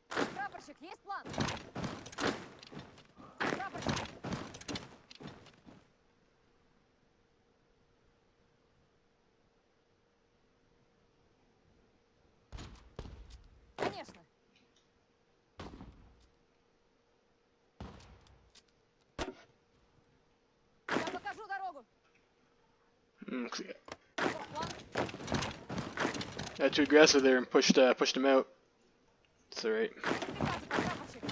Прапорщик, есть план? Прапорщик. Конечно. Я покажу дорогу. Got Готов план? too aggressive there and pushed him out. It's alright. Приказы, прапорщик.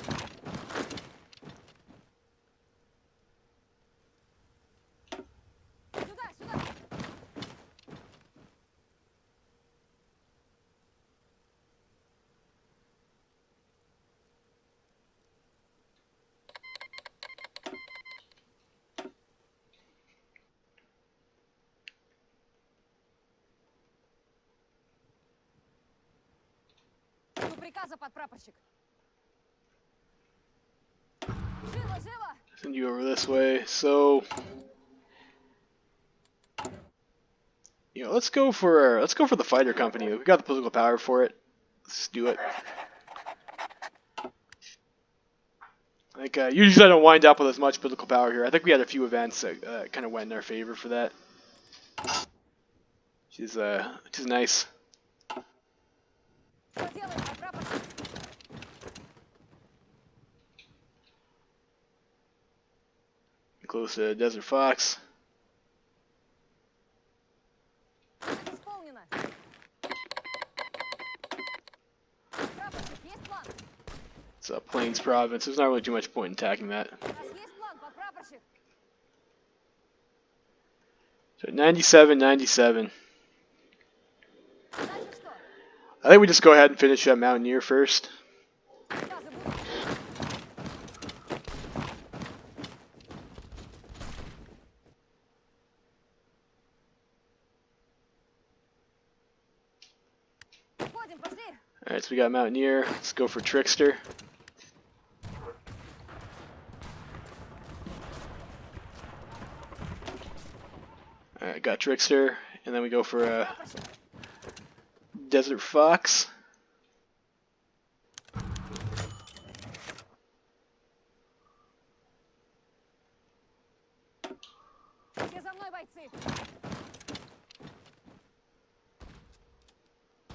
Сюда, сюда. приказа, подпрапорщик. Живо, живо! Send you over this way. So, let's go for the fighter company. We got the political power for it. Let's do it. Like usually I don't wind up with as much political power here. I think we had a few events that kind of went in our favor for that, which is nice. Что делаем, подпрапорщик? Close to Desert Fox. Это исполнено. Подпрапорщик, есть план? It's Plains Province. There's not really too much point in attacking that. У нас есть план, подпрапорщик? So 97, 97. Дальше что? I think we just go ahead and finish up Mountaineer first. Приказы будут? Уходим, пошли! Alright, so we got Mountaineer. Let's go for Trickster. Alright, got Trickster. And then we go for Прапорщик, Desert Fox. все за мной, бойцы!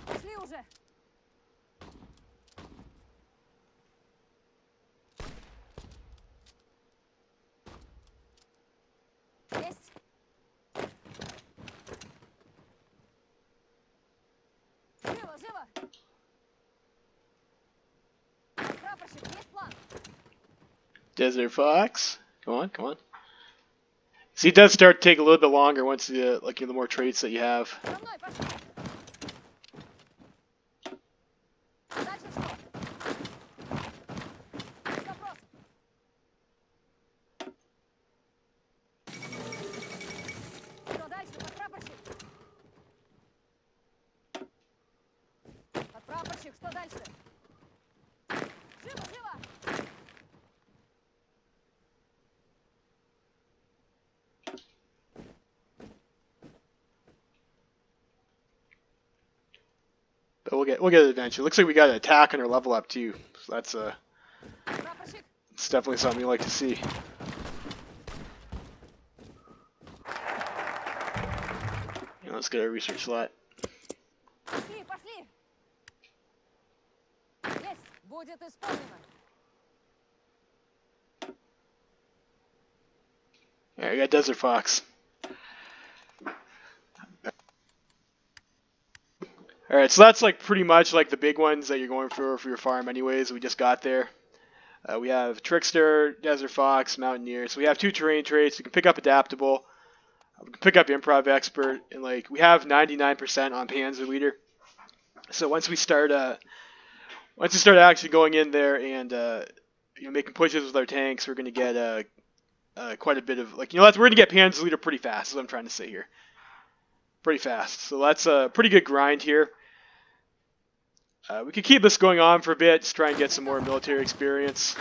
Пошли уже! Есть! Живо, живо! Прапорщик, есть план? Desert Fox. Come on, come on. See, it does start to take a little bit longer once the the more traits that you have. За мной, пошли! Дальше что? Без вопросов! Что дальше, подпрапорщик? Подпрапорщик, что дальше? Живо, живо! But we'll get it eventually. Looks like we got an attack on our level up too. So that's Прапорщик, it's definitely something you like to see. Let's get our research slot. пошли, пошли! Есть! Будет исполнено! Alright, we got Desert Fox. Alright, so that's like pretty much like the big ones that you're going for your farm anyways. We just got there. We have Trickster, Desert Fox, Mountaineer. So we have two terrain traits. We can pick up Adaptable. We can pick up Improv Expert. And like we have 99% on Panzer Leader. So once we start actually going in there and making pushes with our tanks, we're going to get quite a bit of we're going to get Panzer Leader pretty fast. Is what I'm trying to say here. Pretty fast. So that's a pretty good grind here. We could keep this going on for a bit, just try and get some more military experience.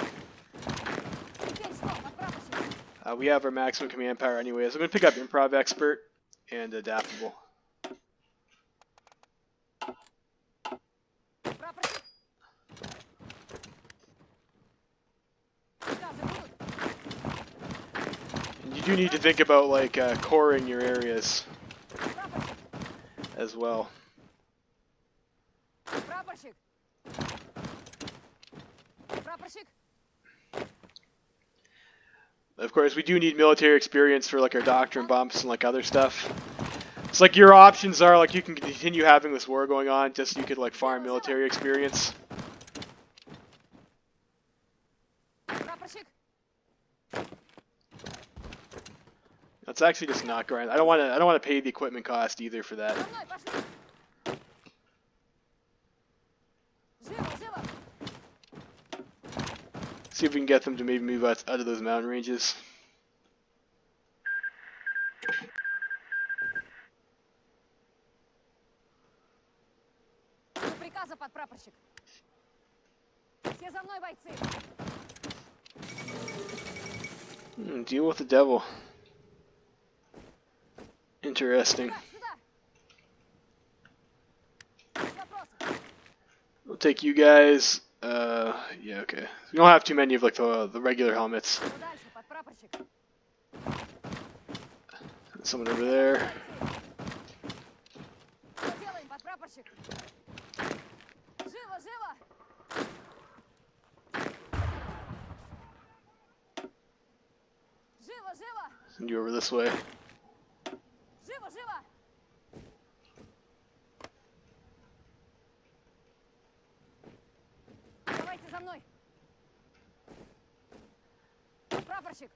Теперь что, подпрапорщик? We have our maximum command power anyways. I'm going to pick up Improv Expert and Adaptable. Прапорщик? Приказы будут? And you do need to think about coring your areas Прапорщик, as well. прапорщик! Прапорщик, Of course, we do need military experience for our doctrine bumps and other stuff. It's your options are you can continue having this war going on, just you could farm military experience. прапорщик! That's actually just not grind. I don't want to pay the equipment cost either for that. За мной, пошли! Живо, живо! See if we can get them to maybe move out of those mountain ranges. Жду приказа, подпрапорщик! And deal with the devil. Interesting. Сюда, сюда. Без вопросов. We'll take you guys. Yeah, okay. We don't have too many of like the regular helmets. Что дальше, подпрапорщик? Someone over there. Что делаем, подпрапорщик? Живо, живо! Живо, живо! Send you over this way. Живо, живо! Давайте за мной! Прапорщик!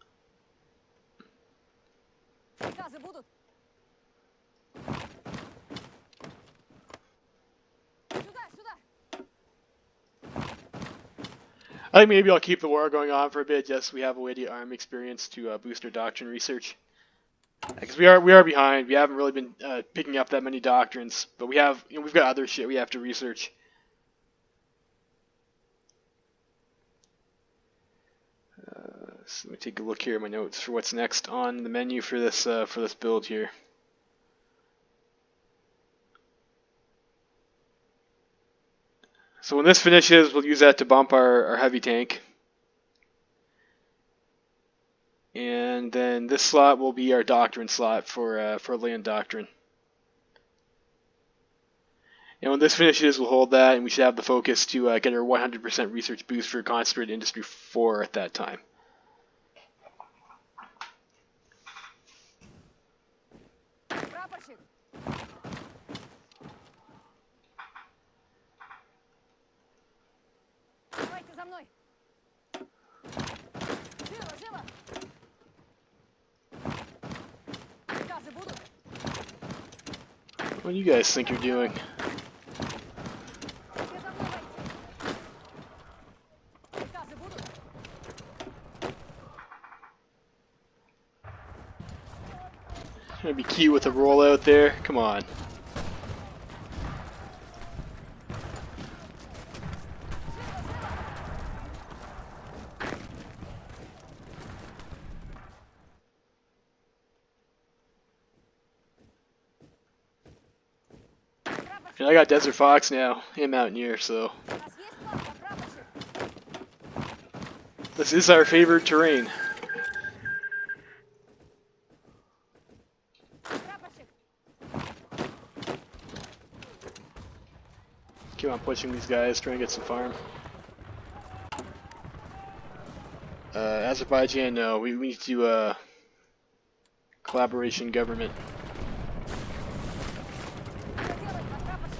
Приказы будут? Сюда, сюда! I think maybe I'll keep the war going on for a bit, just so we have a way to get army experience to boost our doctrine research. Because we are behind. We haven't really been picking up that many doctrines, but we've got other shit we have to research. So let me take a look here at my notes for what's next on the menu for this build here. So when this finishes, we'll use that to bump our heavy tank. And then this slot will be our doctrine slot for land doctrine. And when this finishes, we'll hold that, and we should have the focus to get our 100% research boost for Concentrated Industry 4 at that time. Прапорщик! Давайте за мной! Живо, живо! Приказы будут? What do you guys think you're doing? Все за мной войти! Приказы будут? Gonna be cute with a rollout there. Come on. And I got Desert Fox now and Mountaineer, so У нас есть план, подпрапорщик? this is our favored terrain. Прапорщик! Keep on pushing these guys, trying to get some farm. Azerbaijan, no, we need to collaboration government. Что делать, подпрапорщик?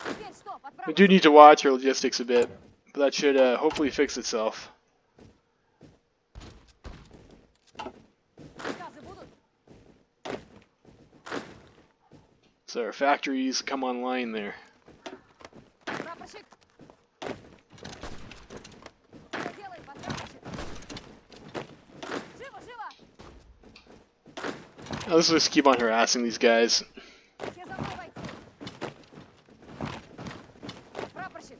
Теперь что, We подпрапорщик? do need to watch our logistics a bit, but that should hopefully fix itself. Приказы будут? So our factories come online there. Прапорщик! Что делаем, подпрапорщик? Живо, живо! Now, let's just keep on harassing these guys. Все за мной войти! Прапорщик!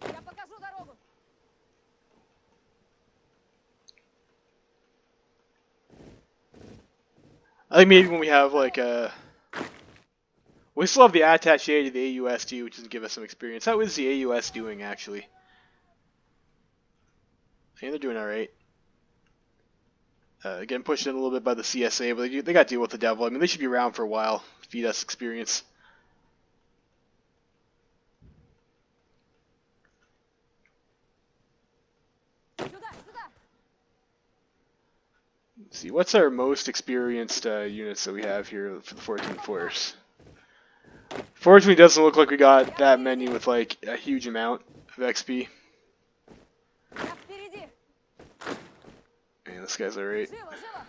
Я покажу дорогу! I think maybe when we have like we still have the attaché to the AUSD, which doesn't give us some experience. How is the AUS doing actually? I think they're doing all right. Getting pushed in a little bit by the CSA, but they got to deal with the devil. I mean, they should be around for a while, feed us experience. Сюда, сюда! Let's see, what's our most experienced units that we have here for the 14th Force? Fortunately, it doesn't look like we got that many with like a huge amount of XP. Я впереди! Man, this guy's alright. Живо, живо!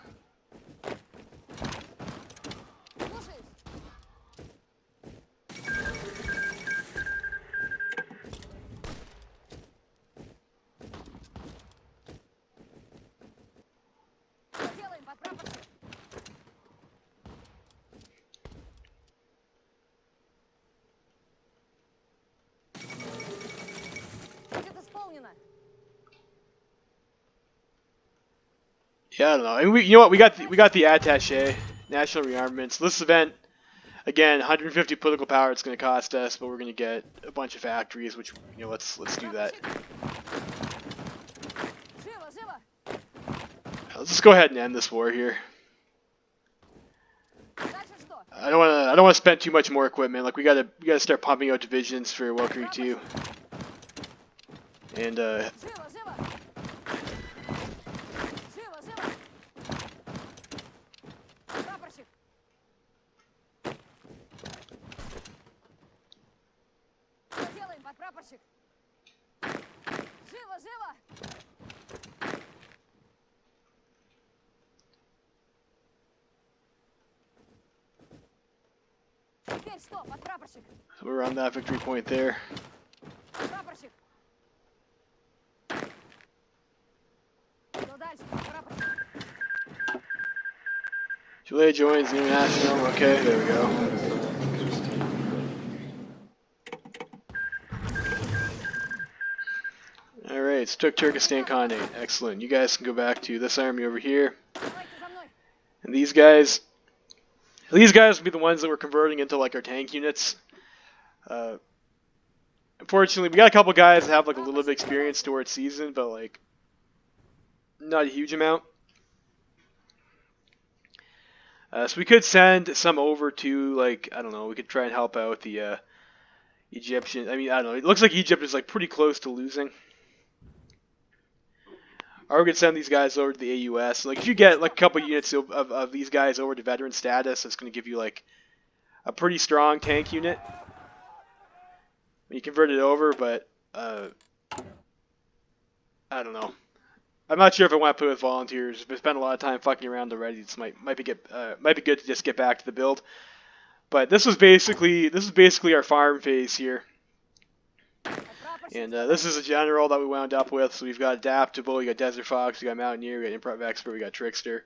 Слушаюсь! Что делаем, подпрапорщик? Yeah, I don't know. And you know what? We got the attaché, national rearmaments. This event, again, 150 political power. It's going to cost us, but we're going to get a bunch of factories. Which let's do that. Let's just go ahead and end this war here. I don't want to spend too much more equipment. Like we gotta start pumping out divisions for Well Creek 2. And so we're on that victory point there. Julia joins the international. Okay, there we go. Alright, so took Turkestan Khanate. Excellent. You guys can go back to this army over here. And these guys will be the ones that we're converting into like our tank units. Unfortunately, we got a couple guys that have like a little bit of experience towards season, but like not a huge amount. So we could send some over to, like, I don't know, we could try and help out the Egyptian. I mean, I don't know. It looks like Egypt is like pretty close to losing. Or we could send these guys over to the AUS. Like if you get like a couple units of these guys over to veteran status, it's going to give you like a pretty strong tank unit when you convert it over, but I don't know. I'm not sure if I want to put it with volunteers. I've spent a lot of time fucking around already. This might be good to just get back to the build. But this is basically our farm phase here. And this is a general that we wound up with. So we've got Adaptable, you got Desert Fox, you got Mountaineer, we got Improv Expert, we got Trickster.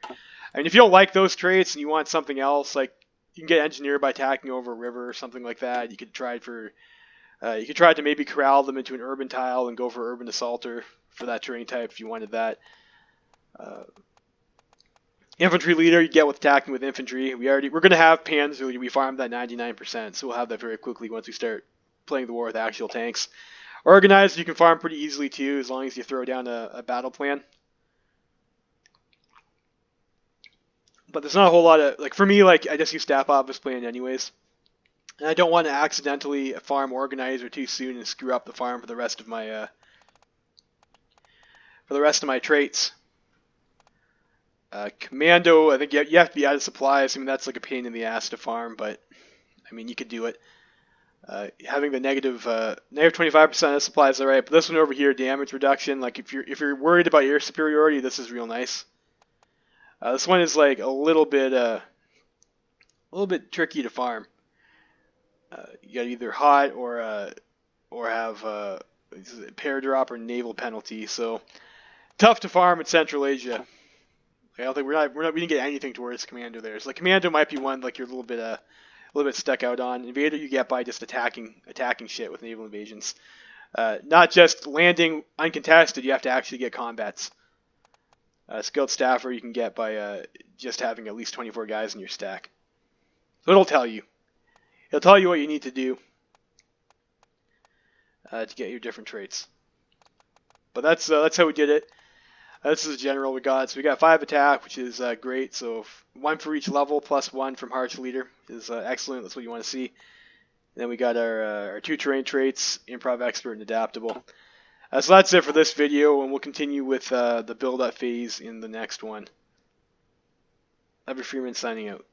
And if you don't like those traits and you want something else, like you can get Engineer by attacking over a river or something like that. You could try to maybe corral them into an urban tile and go for Urban Assaulter for that terrain type if you wanted that. Infantry leader you get with attacking with infantry. We're going to have Panzer. We farmed that 99%, so we'll have that very quickly once we start playing the war with actual tanks. Organized you can farm pretty easily too, as long as you throw down a battle plan. But there's not a whole lot of, like, for me, like, I just use staff office plan anyways. And I don't want to accidentally farm organizer too soon and screw up the farm for the rest of my traits. Commando, I think you have to be out of supplies. I mean, that's like a pain in the ass to farm, but I mean, you could do it. Having the negative 25% of supplies, alright. But this one over here, damage reduction. Like if you're worried about air superiority, this is real nice. This one is like a little bit tricky to farm. You got either hot or have pair drop or naval penalty. So tough to farm in Central Asia. I don't think we didn't get anything towards Commando there. So like Commando might be one like you're a little bit stuck out on. Invader you get by just attacking shit with naval invasions. Not just landing uncontested, you have to actually get combats. Skilled Staffer you can get by just having at least 24 guys in your stack. So it'll tell you. It'll tell you what you need to do to get your different traits. But that's how we did it. This is a general we got. So we got 5 attack, which is great. So 1 for each level, plus 1 from Harsh Leader is excellent. That's what you want to see. And then we got our 2 terrain traits, Improv Expert and Adaptable. So that's it for this video, and we'll continue with the build-up phase in the next one. Every Freeman signing out.